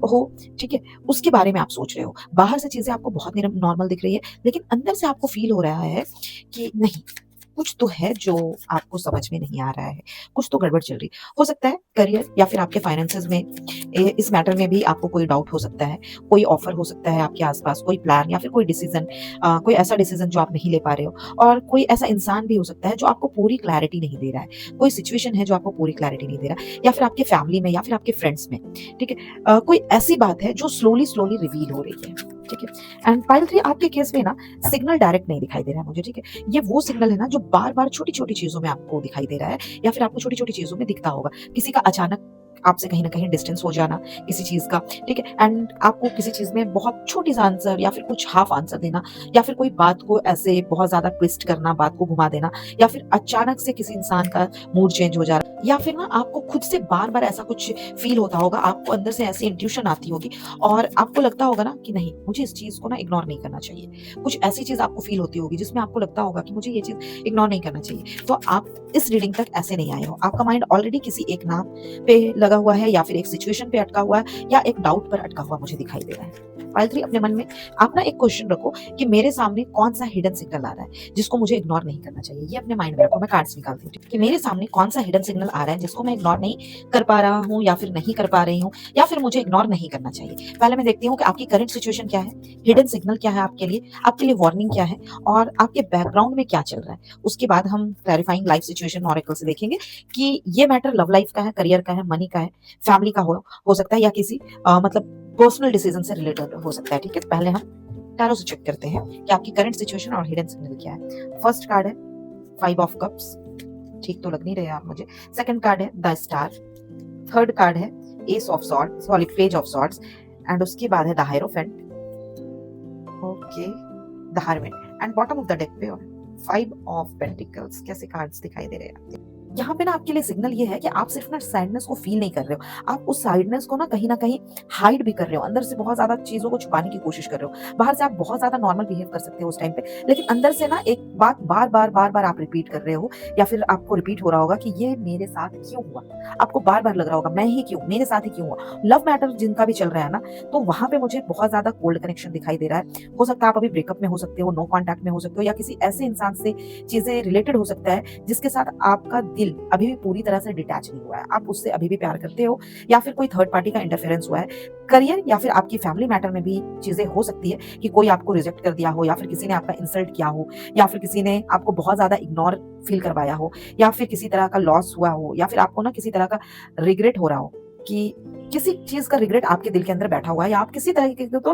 हो। ठीक है, उसके बारे में आप सोच रहे हो। बाहर से चीजें आपको बहुत नॉर्मल दिख रही है, लेकिन अंदर से आपको फील हो रहा है कि नहीं, कुछ तो है जो आपको समझ में नहीं आ रहा है, कुछ तो गड़बड़ चल रही हो सकता है। करियर या फिर आपके फाइनेंसेस में, इस मैटर में भी आपको कोई डाउट हो सकता है। कोई ऑफर हो सकता है आपके आसपास, कोई प्लान या फिर कोई डिसीजन, कोई ऐसा डिसीजन जो आप नहीं ले पा रहे हो। और कोई ऐसा इंसान भी हो सकता है जो आपको पूरी क्लैरिटी नहीं दे रहा है। कोई सिचुएशन है जो आपको पूरी क्लैरिटी नहीं दे रहा, या फिर आपके फैमिली में, या फिर आपके फ्रेंड्स में। ठीक है, कोई ऐसी बात है जो स्लोली स्लोली रिवील हो रही है। ठीक है, एंड पाइल 3 आपके केस में ना सिग्नल डायरेक्ट नहीं दिखाई दे रहा है मुझे। ठीक है, ये वो सिग्नल है ना जो बार बार छोटी छोटी चीजों में आपको दिखाई दे रहा है, या फिर आपको छोटी छोटी चीजों में दिखता होगा। किसी का अचानक आपसे कहीं ना कहीं डिस्टेंस हो जाना, किसी चीज का। ठीक है, एंड आपको किसी चीज में बहुत छोटी सा आंसर, या फिर कुछ हाफ आंसर देना, या फिर कोई बात को ऐसे बहुत ज्यादा ट्विस्ट करना, बात को घुमा देना, या फिर अचानक से किसी इंसान का मूड चेंज हो जा रहा है, या फिर ना आपको खुद से बार बार ऐसा कुछ फील होता होगा, आपको अंदर से ऐसी इंट्यूशन आती होगी, और आपको लगता होगा ना कि नहीं, मुझे इस चीज को ना इग्नोर नहीं करना चाहिए। कुछ ऐसी चीज आपको फील होती होगी जिसमें आपको लगता होगा कि मुझे ये चीज इग्नोर नहीं करना चाहिए। तो आप इस रीडिंग तक ऐसे नहीं आए हो। आपका माइंड ऑलरेडी किसी एक नाम पे लगा हुआ है, या फिर एक सिचुएशन पे अटका हुआ है, या एक डाउट पर अटका हुआ मुझे दिखाई दे रहा है। पाइल 3, अपने मन में आप ना एक क्वेश्चन रखो कि मेरे सामने कौन सा हिडन सिग्नल आ रहा है जिसको मुझे इग्नोर नहीं करना चाहिए। ये अपने माइंड में रखो। मैं कार्ड्स निकालती हूँ कि मेरे सामने कौन सा हिडन सिग्नल आ रहा है जिसको मैं इग्नोर नहीं कर पा रहा हूँ, या फिर नहीं कर पा रही हूँ, या फिर मुझे इग्नोर नहीं करना चाहिए। पहले मैं देखती हूँ कि आपकी करंट सिचुएशन क्या है, हिडन सिग्नल क्या है आपके लिए वार्निंग क्या है, और आपके बैकग्राउंड में क्या चल रहा है। उसके बाद हम क्लैरिफाइंग लाइफ सिचुएशन ऑरेकल से देखेंगे कि ये मैटर लव लाइफ का है, करियर का है, मनी का है, फैमिली का हो सकता है, या किसी मतलब पर्सनल डिसीजन से रिलेटेड हो सकता है। ठीक है, तो पहले हम टैरो से चेक करते हैं कि आपकी करंट सिचुएशन और हिडन सिग्नल क्या है। फर्स्ट कार्ड है 5 ऑफ कप्स, ठीक तो लग नहीं रहे आप मुझे। सेकंड कार्ड है द स्टार। थर्ड कार्ड है S of swords, sorry page of swords, and उसके बाद है the hierophant. Okay, the hermit, and bottom of the deck पे 5 ऑफ पेंटिकल्स। कैसे कार्ड्स दिखाई दे रहे हैं? यहाँ पे ना आपके लिए सिग्नल ये है कि आप सिर्फ ना सैडनेस को फील नहीं कर रहे हो, आप उस सैडनेस को ना कहीं हाइड भी कर रहे हो। अंदर से बहुत ज्यादा चीजों को छुपाने की कोशिश कर रहे हो। बाहर से आप बहुत ज्यादा नॉर्मल बिहेव कर सकते हो उस टाइम पे, लेकिन अंदर से ना एक बात बार बार आप रिपीट कर रहे हो, या फिर आपको रिपीट हो रहा होगा कि ये मेरे साथ क्यों हुआ। आपको बार बार लग रहा होगा मैं ही क्यों, मेरे साथ ही क्यों हुआ। लव मैटर जिनका भी चल रहा है ना, तो वहां पे मुझे बहुत ज्यादा कोल्ड कनेक्शन दिखाई दे रहा है। हो सकता है आप अभी ब्रेकअप में हो सकते हो, नो कॉन्टैक्ट में हो सकते हो, या किसी ऐसे इंसान से चीजें रिलेटेड हो सकता है जिसके साथ आपका दिल अभी भी पूरी तरह से डिटैच नहीं हुआ है, आप उससे अभी भी प्यार करते हो, या फिर कोई थर्ड पार्टी का इंटरफेरेंस हुआ है। करियर या फिर आपकी फैमिली मैटर में भी चीजें हो सकती है कि कोई आपको रिजेक्ट कर दिया हो, या फिर किसी ने आपका इंसल्ट किया हो, या फिर किसी ने आपको बहुत ज्यादा इग्नोर फील करवाया हो, या फिर किसी तरह का लॉस हुआ हो, या फिर आपको ना किसी तरह का रिग्रेट हो रहा हो, कि किसी चीज का रिग्रेट आपके दिल के अंदर बैठा हुआ है, या आप किसी तरह की तो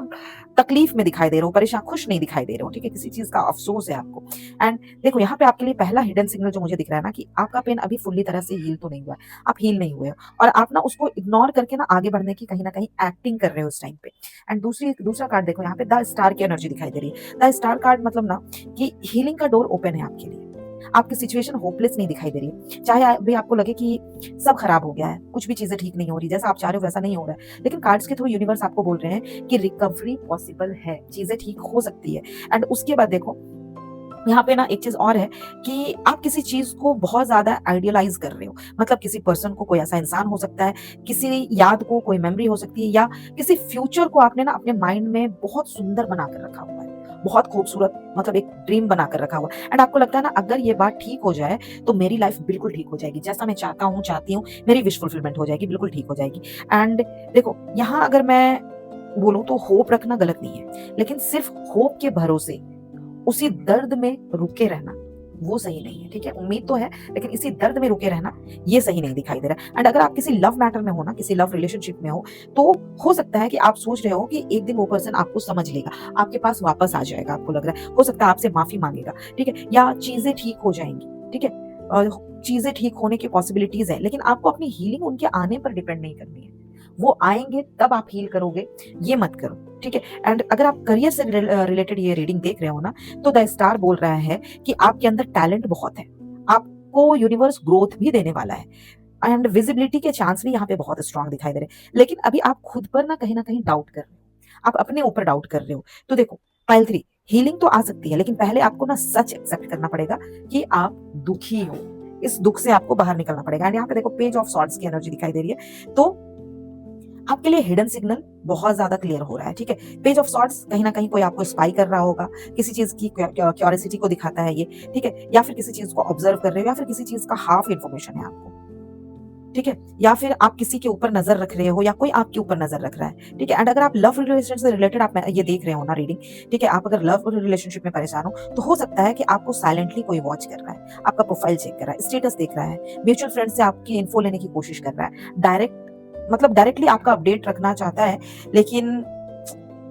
तकलीफ में दिखाई दे रहे हो, परेशान, खुश नहीं दिखाई दे रहे हो। ठीक है, किसी चीज का अफसोस है आपको। एंड देखो, यहाँ पे आपके लिए पहला हिडन सिग्नल जो मुझे दिख रहा है ना, कि आपका पेन अभी फुल्ली तरह से हील तो नहीं हुआ है, आप हील नहीं हुए हो, और आप ना उसको इग्नोर करके ना आगे बढ़ने की कहीं ना कहीं एक्टिंग कर रहे हो उस टाइम पे। एंड दूसरा कार्ड देखो, यहाँ पे द स्टार की एनर्जी दिखाई दे रही है। द स्टार कार्ड मतलब ना कि हीलिंग का डोर ओपन है आपके लिए। आपकी सिचुएशन होपलेस नहीं दिखाई दे रही है, चाहे अभी आपको लगे कि सब खराब हो गया है, कुछ भी चीजें ठीक नहीं हो रही, जैसा आप चाह रहे हो वैसा नहीं हो रहा है, लेकिन कार्ड्स के थ्रू यूनिवर्स आपको बोल रहे हैं कि रिकवरी पॉसिबल है, चीजें ठीक हो सकती है। एंड उसके बाद देखो, यहाँ पे ना एक चीज और है कि आप किसी चीज को बहुत ज्यादा आइडियलाइज कर रहे हो। मतलब किसी पर्सन को, कोई ऐसा इंसान हो सकता है, किसी याद को, कोई मेमोरी हो सकती है, या किसी फ्यूचर को आपने ना अपने माइंड में बहुत सुंदर बना कर रखा हुआ है, बहुत खूबसूरत, मतलब एक ड्रीम बना कर रखा हुआ है। एंड आपको लगता है ना, अगर ये बात ठीक हो जाए तो मेरी लाइफ बिल्कुल ठीक हो जाएगी, जैसा मैं चाहता हूँ, चाहती हूँ, मेरी विश फुलफिलमेंट हो जाएगी, बिल्कुल ठीक हो जाएगी। एंड देखो, यहाँ अगर मैं बोलूँ तो होप रखना गलत नहीं है, लेकिन सिर्फ होप के भरोसे उसी दर्द में रुके रहना वो सही नहीं है, ठीक है? उम्मीद तो है, लेकिन इसी दर्द में रुके रहना, ये सही नहीं दिखाई दे रहा है। एंड अगर आप किसी लव मैटर में हो ना, किसी लव रिलेशनशिप में हो, तो हो सकता है कि आप सोच रहे हो कि एक दिन वो पर्सन आपको समझ लेगा, आपके पास वापस आ जाएगा, आपको लग रहा है। हो सकता है आपसे माफ़ी माँगेगा, ठीक है? या चीज़ें ठीक हो जाएँगी, ठीक है? चीज़ें ठीक होने की पॉसिबिलिटीज़ है, लेकिन आपको अपनी हीलिंग उनके आने पर डिपेंड नहीं करनी है। वो आएँगे तब आप हील करोगे, ये मत करो, ठीक है? एंड अगर आप करियर से रिलेटेड ये रीडिंग देख रहे हो ना, तो द स्टार बोल रहा है कि आपके अंदर टैलेंट बहुत है। आपको यूनिवर्स ग्रोथ भी देने वाला है एंड विजिबिलिटी के चांस भी यहाँ पे बहुत स्ट्रांग दिखाई दे रहे हैं। लेकिन अभी आप खुद पर ना कहीं न कहीं डाउट कर रहे हो। आप अपने ऊपर डाउट कर रहे हो। तो देखो, पाइल 3 हीलिंग तो आ सकती है, लेकिन पहले आपको ना सच एक्सेप्ट करना पड़ेगा कि आप दुखी हो। इस दुःख से आपको बाहर निकलना पड़ेगा। एंड यहाँ पे देखो पेज ऑफ सॉर्ड्स की एनर्जी दिखाई दे रही है। तो आपके लिए हिडन सिग्नल बहुत ज्यादा क्लियर हो रहा है, ठीक है? पेज ऑफ सॉर्ड्स कहीं ना कहीं कोई आपको स्पाई कर रहा होगा, किसी चीज की क्यूरियोसिटी को दिखाता है ये, ठीक है? या फिर किसी चीज को ऑब्जर्व कर रहे हो, या फिर किसी चीज का हाफ इन्फॉर्मेशन है आपको, ठीक है? या फिर आप किसी के ऊपर नजर रख रहे हो, या कोई आपके ऊपर नजर रख रहा है, ठीक है? एंड अगर आप लव रिलेशन से रिलेटेड आप ये देख रहे हो ना रीडिंग, ठीक है? आप अगर लव रिलेशनशिप में परेशान हो, तो हो सकता है कि आपको साइलेंटली कोई वॉच कर रहा है, आपका प्रोफाइल चेक कर रहा है, स्टेटस देख रहा है, म्यूचुअल फ्रेंड से आपकी इन्फो लेने की कोशिश कर रहा है, डायरेक्टली आपका अपडेट रखना चाहता है, लेकिन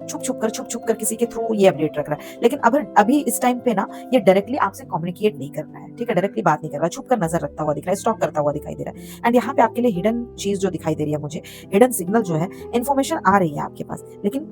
छुप छुप कर किसी के थ्रू ये अपडेट रख रहा है। लेकिन अब अभी इस टाइम पे ना ये डायरेक्टली आपसे कम्युनिकेट नहीं कर रहा है, ठीक है? डायरेक्टली बात नहीं कर रहा, छुप कर नजर रखता हुआ दिख रहा है, स्टॉक करता हुआ दिखाई दे रहा है। एंड यहाँ पे आपके लिए हिडन चीज जो दिखाई दे रही है मुझे, हिडन सिग्नल जो है, इन्फॉर्मेशन आ रही है आपके पास, लेकिन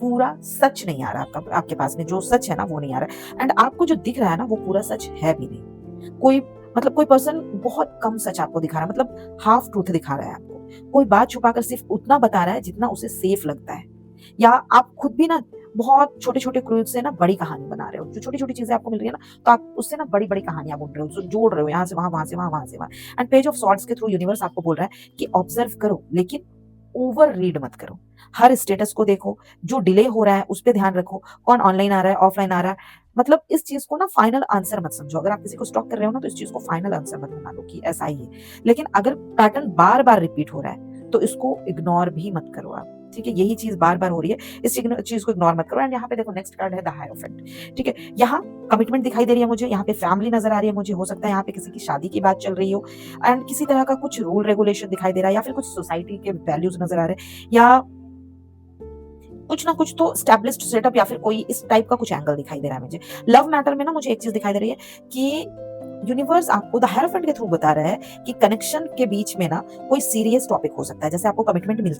पूरा सच नहीं आ रहा आपके पास में, जो सच है ना वो नहीं आ रहा है। एंड आपको जो दिख रहा है ना वो पूरा सच है भी नहीं। कोई पर्सन बहुत कम सच आपको दिखा रहा है, मतलब हाफ ट्रूथ दिखा रहा है आपको। कोई बात छुपाकर सिर्फ उतना बता रहा है जितना उसे सेफ लगता है। या आप खुद भी ना बहुत छोटे-छोटे क्लू से ना बड़ी कहानी बना रहे हो। जो छोटी-छोटी चीज़ें आपको मिल रही है ना, तो आप उससे ना बड़ी-बड़ी कहानियाँ बुन रहे हो, जोड़ रहे हो, यहाँ से वहाँ, वहाँ से वहाँ, वहाँ से वहाँ। एंड पेज ऑफ सॉर्ड्स के थ्रू यूनिवर्स आपको बोल रहा है कि ऑब्जर्व करो, लेकिन ओवर रीड मत करो। हर स्टेटस को देखो, जो डिले हो रहा है उस पे ध्यान रखो, कौन ऑनलाइन आ रहा है, ऑफलाइन आ रहा है। मतलब इस चीज़ को ना फाइनल आंसर मत समझो। अगर आप किसी को स्टॉक कर रहे हो ना, तो इस चीज़ को फाइनल आंसर मत बना लो कि ऐसा ही है। लेकिन अगर पैटर्न बार-बार रिपीट हो रहा है, तो इसको इग्नोर भी मत करो आप। ठीक है? यही चीज़ बार-बार हो रही है, इस चीज़ को इग्नोर मत करो। एंड यहाँ पे देखो नेक्स्ट कार्ड है द हायरोफेंट, ठीक है? यहाँ कमिटमेंट दिखाई दे रही है मुझे, यहाँ पे फैमिली नज़र आ रही है मुझे, हो सकता है यहाँ पे किसी की शादी की बात चल रही हो एंड किसी तरह का कुछ रूल रेगुलेशन दिखाई दे रहा है, या फिर कुछ सोसाइटी के वैल्यूज़ नज़र आ रहे हैं, या कुछ ना कुछ तो एस्टैब्लिश्ड सेटअप, या फिर कोई इस टाइप का कुछ एंगल दिखाई दे रहा है मुझे। लव मैटर में ना मुझे एक चीज़ दिखाई दे रही है कि यूनिवर्स आपको द हायरोफेंट के थ्रू बता रहा है कि कनेक्शन के बीच में ना कोई सीरियस टॉपिक हो सकता है। जैसे आपको कमिटमेंट मिल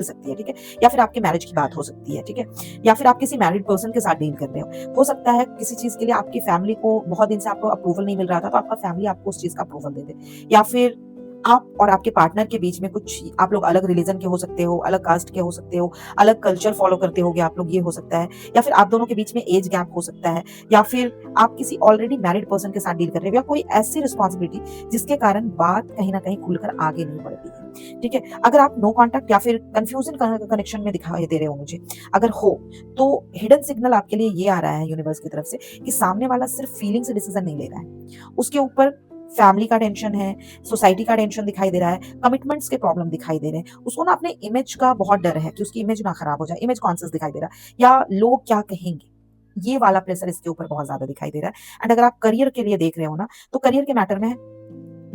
सकती है, ठीक है? या फिर आपके मैरिज की बात हो सकती है, ठीक है? या फिर आप किसी मैरिड पर्सन के साथ डील कर रहे हो। हो सकता है किसी चीज़ के लिए आपकी फैमिली को बहुत दिन से आपको अप्रूवल नहीं मिल रहा था, तो आपका फैमिली आपको उस चीज़ का अप्रूवल दे दे। या फिर आप और आपके पार्टनर के बीच में कुछ, आप लोग अलग रिलीजन के हो सकते हो, अलग कास्ट के हो सकते हो, अलग कल्चर फॉलो करते होगे आप लोग, ये हो सकता है। या फिर आप दोनों के बीच में एज गैप हो सकता है, या फिर आप किसी ऑलरेडी मैरिड पर्सन के साथ डील कर रहे हो, या कोई ऐसी रिस्पॉन्सिबिलिटी जिसके कारण बात कहीं ना कहीं खुलकर आगे नहीं बढ़ रही है, ठीक है? अगर आप नो कॉन्टैक्ट या फिर कंफ्यूजन कनेक्शन में दिखाई दे रहे हो मुझे, अगर हो, तो हिडन सिग्नल आपके लिए ये आ रहा है यूनिवर्स की तरफ से कि सामने वाला सिर्फ फीलिंग से डिसीजन नहीं ले रहा है, उसके ऊपर फैमिली का टेंशन है, सोसाइटी का टेंशन दिखाई दे रहा है, कमिटमेंट्स के प्रॉब्लम दिखाई दे रहे हैं। उसको ना अपने इमेज का बहुत डर है कि उसकी इमेज ना खराब हो जाए, इमेज कॉन्शियस दिखाई दे रहा है, या लोग क्या कहेंगे, ये वाला प्रेशर इसके ऊपर बहुत ज्यादा दिखाई दे रहा है। एंड अगर आप करियर के लिए देख रहे हो ना, तो करियर के मैटर में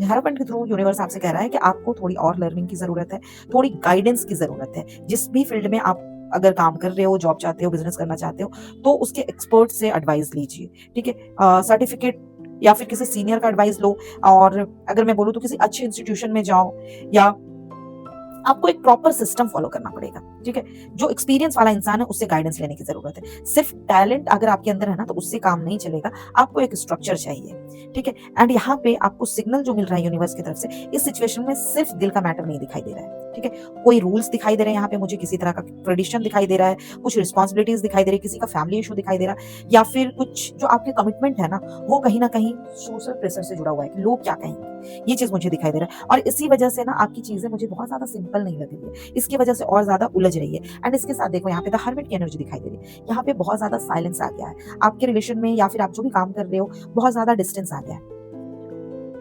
हेरोपेंट के थ्रू यूनिवर्स आपसे कह रहा है कि आपको थोड़ी और लर्निंग की जरूरत है, थोड़ी गाइडेंस की जरूरत है। जिस भी फील्ड में आप अगर काम कर रहे हो, जॉब चाहते हो, बिजनेस करना चाहते हो, तो उसके एक्सपर्ट से एडवाइस लीजिए, ठीक है? सर्टिफिकेट या फिर किसी सीनियर का एडवाइस लो, और अगर मैं बोलूँ तो किसी अच्छे इंस्टीट्यूशन में जाओ, या आपको एक प्रॉपर सिस्टम फॉलो करना पड़ेगा, ठीक है? जो एक्सपीरियंस वाला इंसान है उससे गाइडेंस लेने की जरूरत है। सिर्फ टैलेंट अगर आपके अंदर है ना, तो उससे काम नहीं चलेगा, आपको एक स्ट्रक्चर चाहिए, ठीक है? एंड यहाँ पे आपको सिग्नल जो मिल रहा है यूनिवर्स की तरफ से, इस सिचुएशन में सिर्फ दिल का मैटर नहीं दिखाई दे रहा है, ठीक है? कोई रूल्स दिखाई दे रहे हैं यहाँ पे मुझे, किसी तरह का ट्रेडिशन दिखाई दे रहा है, कुछ रिस्पॉन्सिबिलिटीज दिखाई दे रही है, किसी का फैमिली इशू दिखाई दे रहा है, या फिर कुछ जो आपके कमिटमेंट है ना, वो कहीं ना कहीं सोशल प्रेशर से जुड़ा हुआ है कि लोग क्या कहेंगे, ये चीज मुझे दिखाई दे रहा है। और इसी वजह से ना आपकी चीजें मुझे बहुत ज्यादा सिंपल नहीं लग रही है, इसकी वजह से और ज्यादा उलझ रही है। एंड इसके साथ देखो यहाँ पे द हर्मिट की एनर्जी दिखाई दे रही है, यहाँ पे बहुत ज्यादा साइलेंस आ गया है आपके रिलेशन में, या फिर आप जो भी काम कर रहे हो, बहुत ज्यादा डिस्टेंस आ गया है।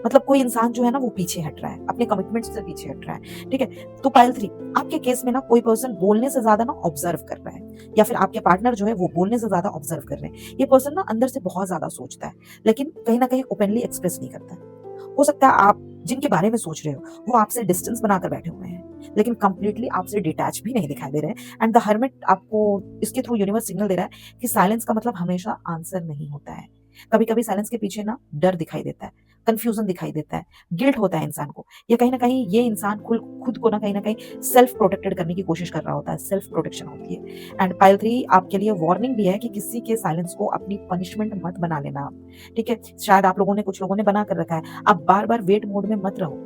मतलब कोई इंसान जो है ना वो पीछे हट रहा है, अपने कमिटमेंट से पीछे हट रहा है, ठीक है। तो पाइल 3 आपके केस में ना कोई पर्सन बोलने से ज्यादा ना ऑब्जर्व कर रहा है, या फिर आपके पार्टनर जो है वो बोलने से ज्यादा ऑब्जर्व कर रहे हैं। ये पर्सन ना अंदर से बहुत ज्यादा सोचता है, लेकिन कहीं ना कहीं ओपनली एक्सप्रेस नहीं करता है। हो सकता है आप जिनके बारे में सोच रहे हो वो आपसे डिस्टेंस बनाकर बैठे हुए हैं, लेकिन कंप्लीटली आपसे डिटैच भी नहीं दिखाई दे रहे हैं। एंड द हर्मिट आपको इसके थ्रू यूनिवर्स सिग्नल दे रहा है कि साइलेंस का मतलब हमेशा आंसर नहीं होता है। कभी कभी साइलेंस के पीछे ना डर दिखाई देता है, कंफ्यूजन दिखाई देता है, गिल्ट होता है इंसान को, या कहीं ना कहीं ये इंसान खुद को ना कहीं सेल्फ प्रोटेक्टेड करने की कोशिश कर रहा होता है, सेल्फ प्रोटेक्शन होती है। एंड पाइल 3 आपके लिए वार्निंग भी है कि किसी के साइलेंस को अपनी पनिशमेंट मत बना लेना आप, ठीक है। शायद आप लोगों ने, कुछ लोगों ने बना कर रखा है। आप बार बार वेट मोड में मत रहो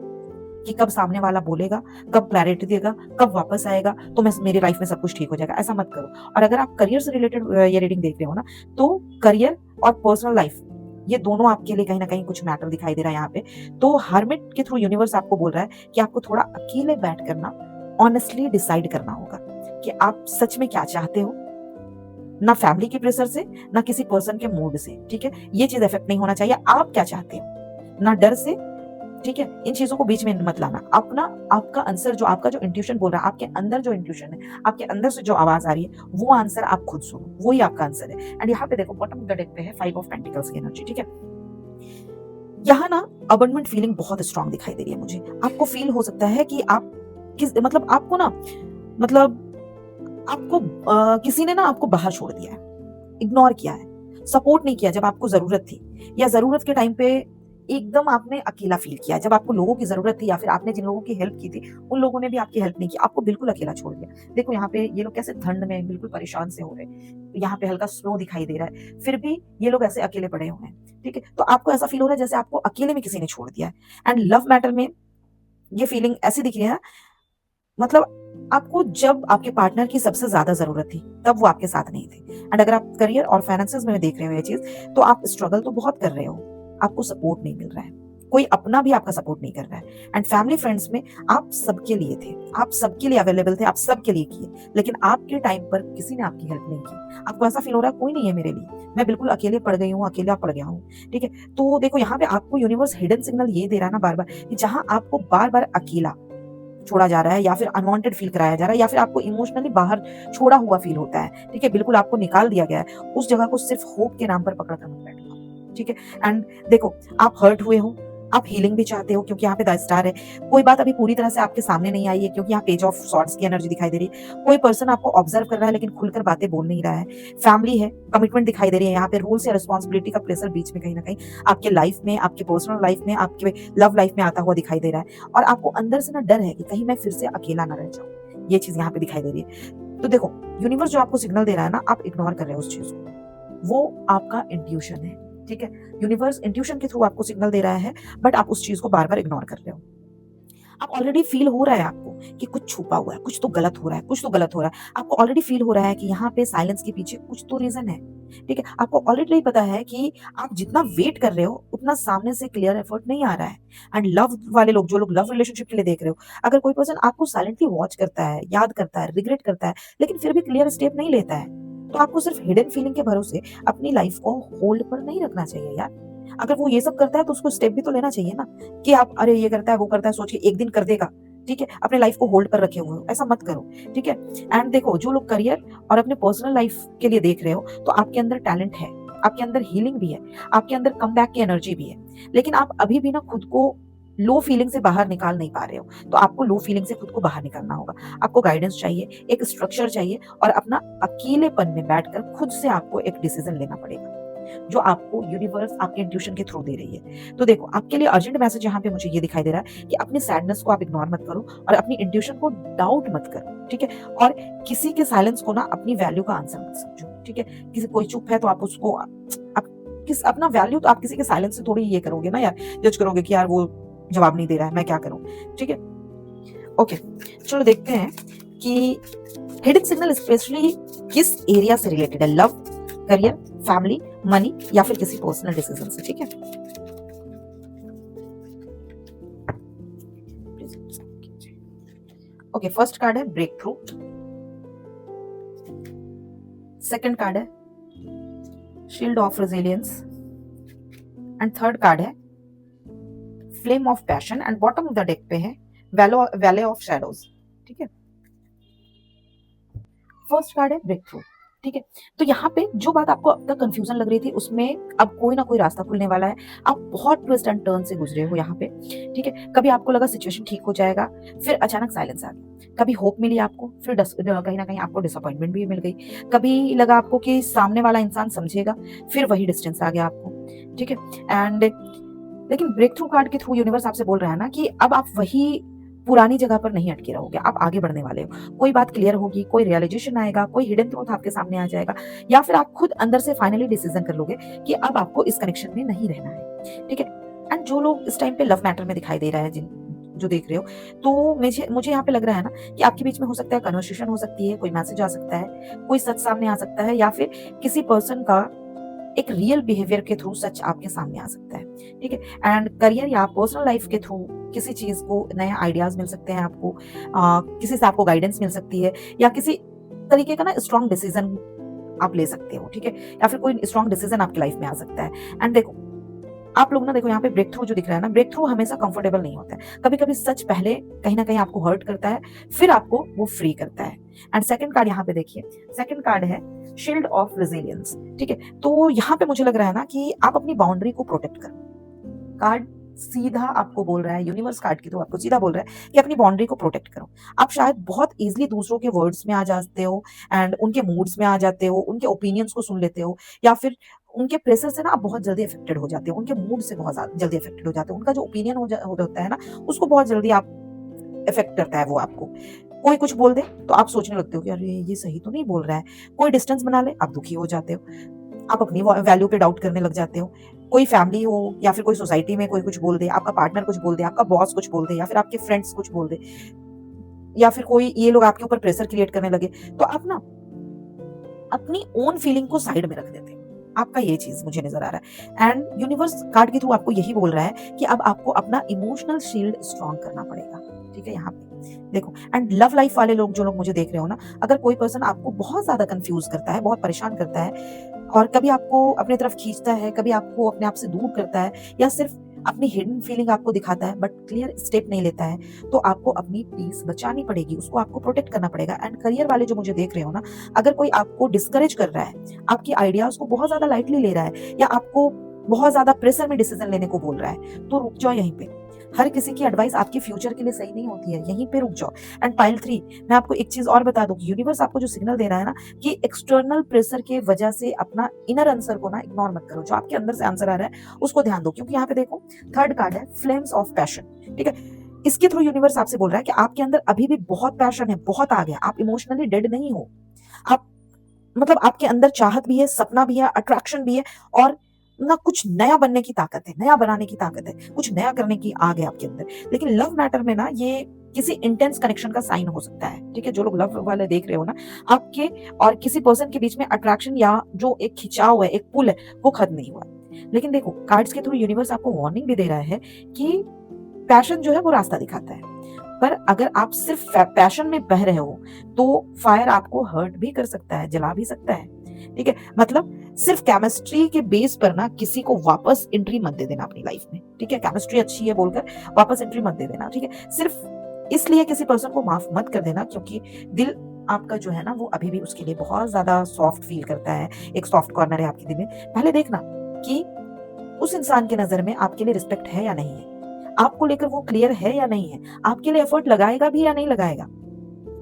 कि कब सामने वाला बोलेगा, कब क्लैरिटी देगा, कब वापस आएगा, तो मैं मेरी लाइफ में सब कुछ ठीक हो जाएगा, ऐसा मत करो। और अगर आप करियर से रिलेटेड ये रीडिंग देख रहे हो ना, तो करियर और पर्सनल लाइफ ये दोनों आपके लिए कहीं ना कहीं कुछ मैटर दिखाई दे रहा है यहाँ पे। तो हर्मिट के थ्रू यूनिवर्स आपको बोल रहा है कि आपको थोड़ा अकेले बैठ करना ऑनेस्टली डिसाइड करना होगा कि आप सच में क्या चाहते हो, ना फैमिली के प्रेशर से, ना किसी पर्सन के मूड से, ठीक है। ये चीज इफेक्ट नहीं होना चाहिए, आप क्या चाहते हो, ना डर से, ठीक है। इन चीजों को बीच में मत लाना। अपना आपका आंसर, जो आपका जो इंट्यूशन बोल रहा है, आपके अंदर जो इंट्यूशन है, आपके अंदर से जो आवाज आ रही है, वो आंसर आप खुद सुनो, वही आपका आंसर है। एंड यहाँ पे देखो बॉटम ऑफ द डेक पे है 5 ऑफ पेंटिकल्स की एनर्जी, ठीक है। यहाँ ना अबंडमेंट फीलिंग बहुत स्ट्रांग दिखाई दे रही है मुझे। आपको फील हो सकता है कि आप मतलब आपको ना, मतलब आपको किसी ने ना आपको बाहर छोड़ दिया है, इग्नोर किया है, सपोर्ट नहीं किया जब आपको जरूरत थी, या जरूरत के टाइम पे एकदम आपने अकेला फील किया जब आपको लोगों की जरूरत थी, या फिर आपने जिन लोगों की हेल्प की थी उन लोगों ने भी आपकी हेल्प नहीं की, आपको बिल्कुल अकेला छोड़ दिया। देखो यहाँ पे ये लोग कैसे ठंड में बिल्कुल परेशान से हो रहे हैं, यहाँ पे हल्का स्नो दिखाई दे रहा है, फिर भी ये लोग ऐसे अकेले पड़े हुए हैं, ठीक है। तो आपको ऐसा फील हो रहा है जैसे आपको अकेले में किसी ने छोड़ दिया है। एंड लव मैटर में ये फीलिंग ऐसी दिख रही है, मतलब आपको जब आपके पार्टनर की सबसे ज्यादा जरूरत थी तब वो आपके साथ नहीं थे। एंड अगर आप करियर और फाइनेंसेस में देख रहे हो ये चीज, तो आप स्ट्रगल तो बहुत कर रहे हो, आपको सपोर्ट नहीं मिल रहा है, कोई अपना भी आपका सपोर्ट नहीं कर रहा है। एंड फैमिली फ्रेंड्स में आप सबके लिए थे, आप सबके लिए अवेलेबल थे, आप सबके लिए किए, लेकिन आपके टाइम पर किसी ने आपकी हेल्प नहीं की। आपको ऐसा फील हो रहा है कोई नहीं है मेरे लिए, मैं बिल्कुल अकेले पड़ गई हूँ, अकेला पड़ गया हूँ, ठीक है। तो देखो यहाँ पे आपको यूनिवर्स हिडन सिग्नल ये दे रहा है ना बार बार, कि जहां आपको बार बार अकेला छोड़ा जा रहा है, या फिर अनवांटेड फील कराया जा रहा है, या फिर आपको इमोशनली बाहर छोड़ा हुआ फील होता है, ठीक है, बिल्कुल आपको निकाल दिया गया है, उस जगह को सिर्फ होप के नाम पर पकड़ कर मत बैठो, ठीक है। एंड देखो आप हर्ट हुए हो, आप हीलिंग भी चाहते हो, क्योंकि यहाँ पे द स्टार है। कोई बात अभी पूरी तरह से आपके सामने नहीं आई है, क्योंकि यहाँ पेज ऑफ सॉर्ड्स की एनर्जी दिखाई दे रही है। कोई पर्सन आपको ऑब्जर्व कर रहा है लेकिन खुलकर बातें बोल नहीं रहा है। फैमिली है, कमिटमेंट दिखाई दे रही है, यहाँ पे रूल्स या रिस्पॉन्सिबिलिटी का प्रेशर बीच में कहीं ना कहीं आपके लाइफ में, आपके पर्सनल लाइफ में, आपके लव लाइफ में आता हुआ दिखाई दे रहा है। और आपको अंदर से ना डर है कि कहीं मैं फिर से अकेला ना रह जाऊं, ये चीज यहाँ पे दिखाई दे रही है। तो देखो यूनिवर्स जो आपको सिग्नल दे रहा है ना, आप इग्नोर कर रहे हो उस चीज को, वो आपका इंट्यूशन है, ठीक है। यूनिवर्स इंट्यूशन के थ्रू आपको सिग्नल दे रहा है, बट आप उस चीज को बार बार इग्नोर कर रहे हो। आप ऑलरेडी फील हो रहा है आपको कि कुछ छुपा हुआ है, कुछ तो गलत हो रहा है, कुछ तो गलत हो रहा है। आपको ऑलरेडी फील हो रहा है कि यहाँ पे साइलेंस के पीछे कुछ तो रीजन है, ठीक है। आपको ऑलरेडी पता है कि आप जितना वेट कर रहे हो उतना सामने से क्लियर एफर्ट नहीं आ रहा है। एंड लव वाले लोग, जो लोग लव रिलेशनशिप के लिए देख रहे हो, अगर कोई पर्सन आपको साइलेंटली वॉच करता है, याद करता है, रिग्रेट करता है, लेकिन फिर भी क्लियर स्टेप नहीं लेता है, तो आपको सिर्फ हिडन फीलिंग के भरोसे अपनी लाइफ को होल्ड पर नहीं रखना चाहिए यार। अगर वो ये सब करता है तो उसको स्टेप भी तो लेना चाहिए ना, कि आप अरे ये करता है वो करता है सोच के एक दिन कर देगा, ठीक है। अपने लाइफ को होल्ड पर रखे हुए हो, ऐसा मत करो, ठीक है। एंड देखो जो लोग करियर और अपने पर्सनल लाइफ के लिए देख रहे हो, तो आपके अंदर टैलेंट है, आपके अंदर हीलिंग भी है, आपके अंदर कमबैक की एनर्जी भी है, लेकिन आप अभी भी ना खुद को लो फीलिंग से बाहर निकाल नहीं पा रहे हो। तो आपको लो फीलिंग से खुद को बाहर निकालना होगा। आपको गाइडेंस चाहिए, एक स्ट्रक्चर चाहिए, और अपना अकेलेपन में बैठकर खुद से आपको एक डिसीजन लेना पड़ेगा, जो आपको यूनिवर्स आपके इंट्यूशन के थ्रू दे रही है। तो देखो आपके लिए अर्जेंट मैसेज यहाँ पे मुझे ये दिखाई दे रहा है कि अपनी सैडनेस को आप इग्नोर मत करो, और अपनी इंट्यूशन को डाउट मत करो, ठीक है। और किसी के साइलेंस को ना अपनी वैल्यू का आंसर मत समझो, ठीक है। किसी कोई चुप है तो आप उसको किस अपना वैल्यू, तो आप किसी के साइलेंस से थोड़ी ये करोगे ना यार, जज करोगे कि यार वो जवाब नहीं दे रहा है, मैं क्या करूं, ठीक है। ओके चलो देखते हैं कि हिडन सिग्नल स्पेशली किस एरिया से रिलेटेड है, लव, करियर, फैमिली, मनी, या फिर किसी पर्सनल डिसीजन से, ठीक है। ओके फर्स्ट कार्ड है ब्रेक थ्रू, सेकंड कार्ड है shield of resilience, and third card है flame of passion and bottom of the deck पे है वैले ऑफ शैडोज। ठीक है, फर्स्ट कार्ड है ब्रेक थ्रू। ठीक है, तो यहाँ पे जो बात आपको अब तक कंफ्यूजन लग रही थी उसमें अब कोई ना कोई रास्ता खुलने वाला है। आप बहुत ट्विस्ट एंड टर्न से गुजरे हो यहाँ पे। ठीक है, कभी आपको लगा सिचुएशन ठीक हो जाएगा, फिर अचानक साइलेंस आ गया। कभी होप मिली आपको, फिर कहीं ना कहीं आपको डिसअपॉइंटमेंट भी मिल गई। कभी लगा आपको कि सामने वाला इंसान समझेगा, फिर वही डिस्टेंस आ गया आपको। ठीक है, एंड लेकिन ब्रेक थ्रू कार्ड के थ्रू यूनिवर्स आपसे बोल रहा है ना कि अब आप वही पुरानी जगह पर नहीं अटके रहोगे, आप आगे बढ़ने वाले हो। कोई बात क्लियर होगी, कोई रियलाइजेशन आएगा, कोई हिडन ट्रूथ आपके सामने आ जाएगा, या फिर आप खुद अंदर से फाइनली डिसीजन कर लोगे कि अब आपको इस कनेक्शन में नहीं रहना है। ठीक है, एंड जो लोग इस टाइम पे लव मैटर में दिखाई दे रहा है, जिन जो देख रहे हो, तो मुझे यहाँ पे लग रहा है ना कि आपके बीच में हो सकता है कन्वर्सेशन हो सकती है, कोई मैसेज आ सकता है, कोई सच सामने आ सकता है, या फिर किसी पर्सन का एक रियल बिहेवियर के थ्रू सच आपके सामने आ सकता है। ठीक है, एंड करियर या पर्सनल लाइफ के थ्रू किसी चीज को नए आइडियाज मिल सकते हैं आपको, किसी से आपको गाइडेंस मिल सकती है, या किसी तरीके का ना स्ट्रॉन्ग डिसीजन आप ले सकते हो। ठीक है, या फिर कोई स्ट्रॉन्ग डिसीजन आपकी लाइफ में आ सकता है। एंड देखो आप लोग ना, देखो यहाँ पे ब्रेक थ्रू जो दिख रहा है ना, ब्रेक थ्रू हमेशा कंफर्टेबल नहीं होता है। कभी कभी सच पहले कहीं ना कहीं आपको हर्ट करता है, फिर आपको वो फ्री करता है। एंड सेकंड कार्ड यहाँ पे देखिए, सेकंड कार्ड है शील्ड ऑफ रेजिलियंस। ठीक है, तो यहाँ पे मुझे लग रहा है ना कि आप अपनी बाउंड्री को प्रोटेक्ट करो। कार्ड सीधा आपको बोल रहा है, यूनिवर्स कार्ड की तो आपको सीधा बोल रहा है कि अपनी बाउंड्री को प्रोटेक्ट करो। आप शायद बहुत इजीली दूसरों के वर्ड्स में आ जाते हो, एंड उनके मूड्स में आ जाते हो, उनके ओपिनियंस को सुन लेते हो, या फिर उनके प्रेशर से ना आप बहुत जल्दी अफेक्टेड हो जाते हो, उनके मूड से बहुत जल्दी अफेक्टेड हो जाते हो, उनका जो ओपिनियन होता है ना, उसको बहुत जल्दी आप इफेक्ट करता है वो आपको। कोई कुछ बोल दे तो आप सोचने लगते हो कि अरे ये सही तो नहीं बोल रहा है। कोई डिस्टेंस बना ले, आप दुखी हो जाते हो, आप अपनी वैल्यू पे डाउट करने लग जाते हो। कोई फैमिली हो या फिर कोई सोसाइटी में कोई कुछ बोल दे, आपका पार्टनर कुछ बोल दे, आपका बॉस कुछ बोल दे, या फिर आपके फ्रेंड्स कुछ बोल दे, या फिर कोई ये लोग आपके ऊपर प्रेशर क्रिएट करने लगे, तो आप ना अपनी ओन फीलिंग को साइड में रख देते हैं। आपका ये चीज मुझे नजर आ रहा है, एंड यूनिवर्स कार्ड के थ्रू आपको यही बोल रहा है कि अब आपको अपना इमोशनल शील्ड स्ट्रॉन्ग करना पड़ेगा। ठीक है, यहाँ पे देखो, एंड लव लाइफ वाले लोग जो लोग मुझे देख रहे हो ना, अगर कोई पर्सन आपको बहुत ज्यादा कंफ्यूज करता है, बहुत परेशान करता है, और कभी आपको अपनी तरफ खींचता है, कभी आपको अपने आप से दूर करता है, या सिर्फ अपनी हिडन फीलिंग आपको दिखाता है बट क्लियर स्टेप नहीं लेता है, तो आपको अपनी पीस बचानी पड़ेगी, उसको आपको प्रोटेक्ट करना पड़ेगा। एंड करियर वाले जो मुझे देख रहे हो ना, अगर कोई आपको डिस्करेज कर रहा है, आपकी आइडियाज को बहुत ज्यादा लाइटली ले रहा है, या आपको बहुत ज्यादा प्रेशर में डिसीजन लेने को बोल रहा है, तो रुक जाओ यहीं पे। हर किसी की एडवाइस आपके फ्यूचर के लिए सही नहीं होती है, यहीं पे रुक जाओ। एंड पाइल 3, मैं आपको एक चीज और बता दूं, यूनिवर्स आपको जो सिग्नल दे रहा है ना, कि एक्सटर्नल प्रेशर के वजह से अपना इनर आंसर को ना इग्नोर मत करो, जो आपके अंदर से आंसर आ रहा है उसको ध्यान दो। क्योंकि यहाँ पे देखो थर्ड कार्ड है फ्लेम्स ऑफ पैशन। ठीक है, इसके थ्रू यूनिवर्स आपसे बोल रहा है कि आपके अंदर अभी भी बहुत पैशन है, बहुत आ गया, आप इमोशनली डेड नहीं हो। आप मतलब आपके अंदर चाहत भी है, सपना भी है, अट्रैक्शन भी है, और ना कुछ नया बनने की ताकत है, नया बनाने की ताकत है, कुछ नया करने की आग है आपके अंदर। लेकिन लव मैटर में ना ये किसी इंटेंस कनेक्शन का साइन हो सकता है। ठीक है, जो लोग लव वाले देख रहे हो ना, आपके और किसी पर्सन के बीच में अट्रैक्शन या जो एक खिंचाव है, एक पुल है, वो खत्म नहीं हुआ। लेकिन देखो कार्ड्स के थ्रू यूनिवर्स आपको वार्निंग भी दे रहा है कि पैशन जो है वो रास्ता दिखाता है, पर अगर आप सिर्फ पैशन में बह रहे हो तो फायर आपको हर्ट भी कर सकता है, जला भी सकता है। ठीक है, मतलब सिर्फ केमिस्ट्री के बेस पर ना किसी को वापस एंट्री मत दे देना अपनी लाइफ में। ठीक है, केमिस्ट्री अच्छी है बोलकर वापस एंट्री मत दे देना। ठीक है, सिर्फ इसलिए किसी पर्सन को माफ मत कर देना क्योंकि दिल आपका जो है ना, वो अभी भी उसके लिए बहुत ज्यादा सॉफ्ट फील करता है, एक सॉफ्ट कॉर्नर है आपके दिल में। पहले देखना कि उस इंसान के नजर में आपके लिए रिस्पेक्ट है या नहीं है, आपको लेकर वो क्लियर है या नहीं है, आपके लिए एफर्ट लगाएगा भी या नहीं लगाएगा,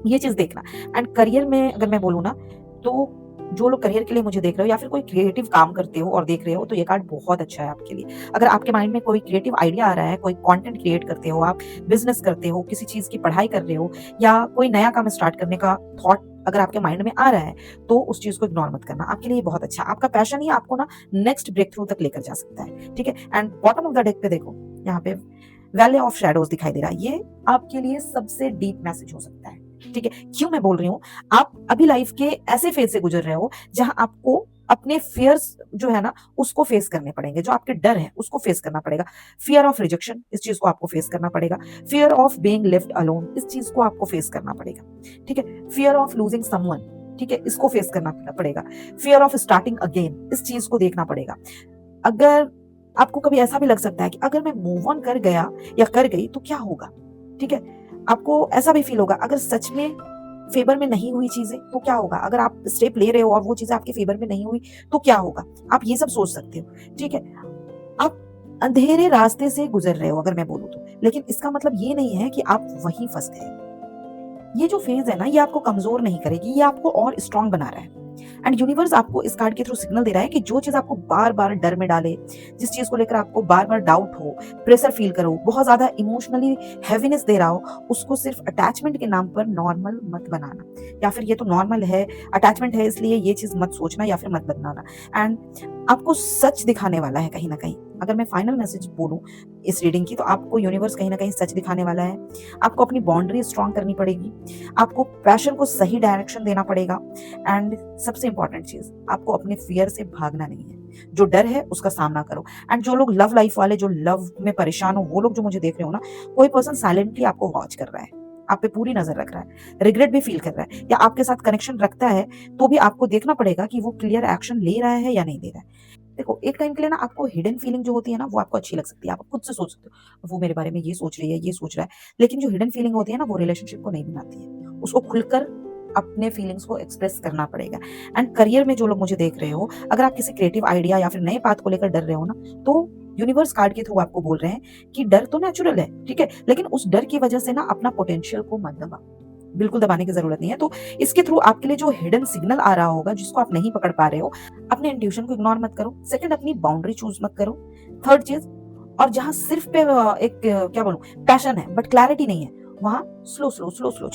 ये चीज देखना। एंड करियर में अगर मैं बोलूँ ना, तो जो लोग करियर के लिए मुझे देख रहे हो या फिर कोई क्रिएटिव काम करते हो और देख रहे हो, तो ये कार्ड बहुत अच्छा है आपके लिए। अगर आपके माइंड में कोई क्रिएटिव आइडिया आ रहा है, कोई कंटेंट क्रिएट करते हो, आप बिजनेस करते हो, किसी चीज की पढ़ाई कर रहे हो, या कोई नया काम स्टार्ट करने का थॉट अगर आपके माइंड में आ रहा है, तो उस चीज को इग्नोर मत करना, आपके लिए बहुत अच्छा। आपका पैशन ही आपको ना नेक्स्ट ब्रेक थ्रू तक लेकर जा सकता है। ठीक है, and bottom of the deck पे देखो, यहाँ पे वैले ऑफ शैडोज दिखाई दे रहा है, ये आपके लिए सबसे डीप मैसेज हो सकता है। ठीक है, क्यों मैं बोल रही हूँ, आप अभी लाइफ के ऐसे फेज से गुजर रहे हो जहां आपको अपने फियर्स जो है ना उसको फेस करने पड़ेंगे, जो आपके डर है उसको फेस करना पड़ेगा। फियर ऑफ रिजेक्शन, इस चीज को आपको फेस करना पड़ेगा। Fear of being left alone, इस चीज को आपको फेस करना पड़ेगा। ठीक है, फियर ऑफ लूजिंग समवन, ठीक है, इसको फेस करना पड़ेगा। फियर ऑफ स्टार्टिंग अगेन, इस चीज को देखना पड़ेगा। अगर आपको कभी ऐसा भी लग सकता है कि अगर मैं मूव ऑन कर गया या कर गई तो क्या होगा, ठीक है? आपको ऐसा भी फ़ील होगा अगर सच में फ़ेवर में नहीं हुई चीज़ें तो क्या होगा? अगर आप स्टेप ले रहे हो और वो चीज़ें आपके फ़ेवर में नहीं हुई तो क्या होगा? आप ये सब सोच सकते हो, ठीक है? आप अंधेरे रास्ते से गुज़र रहे हो अगर मैं बोलूँ तो, लेकिन इसका मतलब ये नहीं है कि आप वहीं फँस गए। ये जो फ़ेज़ है ना, ये आपको कमज़ोर नहीं करेगी, ये आपको और स्ट्रॉन्ग बना रहा है। एंड यूनिवर्स आपको इस कार्ड के थ्रू सिग्नल दे रहा है कि जो चीज़ आपको बार-बार डर में डाले, जिस चीज़ को लेकर आपको बार-बार डाउट हो, प्रेशर फ़ील करो, बहुत ज़्यादा इमोशनली हेवीनेस दे रहा हो, उसको सिर्फ़ अटैचमेंट के नाम पर नॉर्मल मत बनाना। या फिर ये तो नॉर्मल है, अटैचमेंट है इसलिए ये चीज़ मत सोचना या फिर मत बनाना। एंड आपको सच दिखाने वाला है कहीं न कहीं। अगर मैं फाइनल मैसेज बोलूँ इस रीडिंग की, तो आपको यूनिवर्स कहीं न कहीं सच दिखाने वाला है। आपको अपनी बाउंड्री स्ट्रॉन्ग करनी पड़ेगी। आपको पैशन को सही डायरेक्शन देना पड़ेगा। एंड सबसे इंपॉर्टेंट चीज़, आपको अपने फ़ियर से भागना नहीं है। जो डर है उसका सामना करो। एंड जो लोग लव लाइफ़ वाले, जो लव में परेशान हो, वो लोग जो मुझे देख रहे हो ना, कोई पर्सन साइलेंटली आपको वॉच कर रहा है। आप पे पूरी नज़र रख रहा है। रिग्रेट भी फ़ील कर रहा है या आपके साथ कनेक्शन रखता है, तो भी आपको देखना पड़ेगा कि वो क्लियर एक्शन ले रहा है या नहीं ले रहा है। देखो, एक टाइम के लिए ना आपको हिडन फीलिंग जो होती है ना, वो आपको अच्छी लग सकती है। आप खुद से सोच सकते हो, वो मेरे बारे में ये सोच रही है, ये सोच रहा है। लेकिन जो हिडन फीलिंग होती है ना, वो रिलेशनशिप को नहीं बनाती है। उसको खुलकर अपने फीलिंग्स को एक्सप्रेस करना पड़ेगा। एंड करियर में जो लोग मुझे देख रहे हो, अगर आप किसी क्रिएटिव आइडिया या फिर नए पाथ को लेकर डर रहे हो ना, तो यूनिवर्स कार्ड के थ्रू आपको बोल रहे हैं कि डर तो नेचुरल है, ठीक है? लेकिन उस डर की वजह से ना अपना पोटेंशियल को मत दबाओ। बिल्कुल दबाने की ज़रूरत नहीं है। तो इसके थ्रू आपके लिए जो हिडन सिग्नल आ रहा होगा, जिसको आप नहीं पकड़ पा रहे हो, अपने इंट्यूशन को इग्नोर मत करो। सेकंड, अपनी बाउंड्री चूज़ मत करो। थर्ड चीज़, और जहाँ सिर्फ पे क्या बोलूँ, पैशन है बट क्लैरिटी नहीं है, वहाँ स्लो चलो,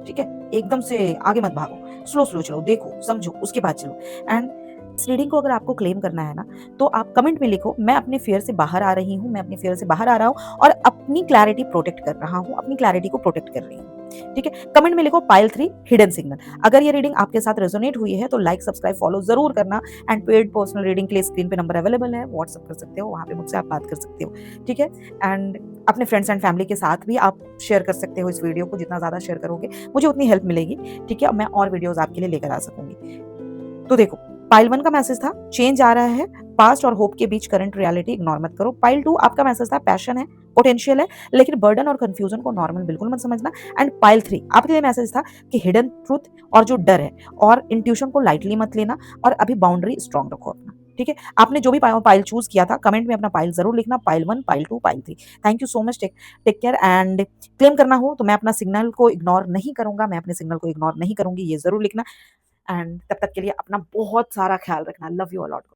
ठीक है? एकदम से आगे मत भागो। स्लो चलो, देखो, समझो, उसके बाद चलो। एंड इस रीडिंग को अगर आपको क्लेम करना है ना, तो आप कमेंट में लिखो, मैं अपने फ़ियर से बाहर आ रही हूँ, मैं अपने फ़ियर से बाहर आ रहा हूँ और अपनी क्लैरिटी प्रोटेक्ट कर रहा हूँ, अपनी क्लैरिटी को प्रोटेक्ट कर रही हूँ। ठीक है? कमेंट में लिखो पाइल 3 हिडन सिग्नल। अगर ये रीडिंग आपके साथ रेजोनेट हुई है तो लाइक, सब्सक्राइब, फॉलो ज़रूर करना। एंड पेड पर्सनल रीडिंग के लिए स्क्रीन पे नंबर अवेलेबल है, व्हाट्सएप कर सकते हो, वहाँ पे मुझसे आप बात कर सकते हो। ठीक है? एंड अपने फ्रेंड्स एंड फैमिली के साथ भी आप शेयर कर सकते हो इस वीडियो को, जितना ज़्यादा शेयर करोगे, मुझे उतनी हेल्प मिलेगी। ठीक है? मैं और वीडियोज़ आपके लिए लेकर आ सकूँगी। तो देखो, पाइल 1 का मैसेज था चेंज आ रहा है, पास्ट और होप के बीच करंट रियलिटी इग्नोर मत करो। पाइल 2 आपका मैसेज था पैशन है, पोटेंशियल है, लेकिन बर्डन और कंफ्यूजन को नॉर्मल बिल्कुल मत समझना। एंड पाइल 3 आपके लिए मैसेज था कि हिडन ट्रुथ और जो डर है और इंट्यूशन को लाइटली मत लेना और अभी बाउंड्री स्ट्रांग रखो अपना। ठीक है? आपने जो भी पाइल चूज़ किया था, कमेंट में अपना पाइल ज़रूर लिखना, pile 1, pile 2, pile 3। Thank you so much, take care. And claim करना हो तो मैं अपना सिग्नल को इग्नोर नहीं करूँगा, मैं अपने सिग्नल को इग्नोर नहीं करूँगी, ये ज़रूर लिखना। एंड तब तक के लिए अपना बहुत सारा ख्याल रखना। Love you a lot.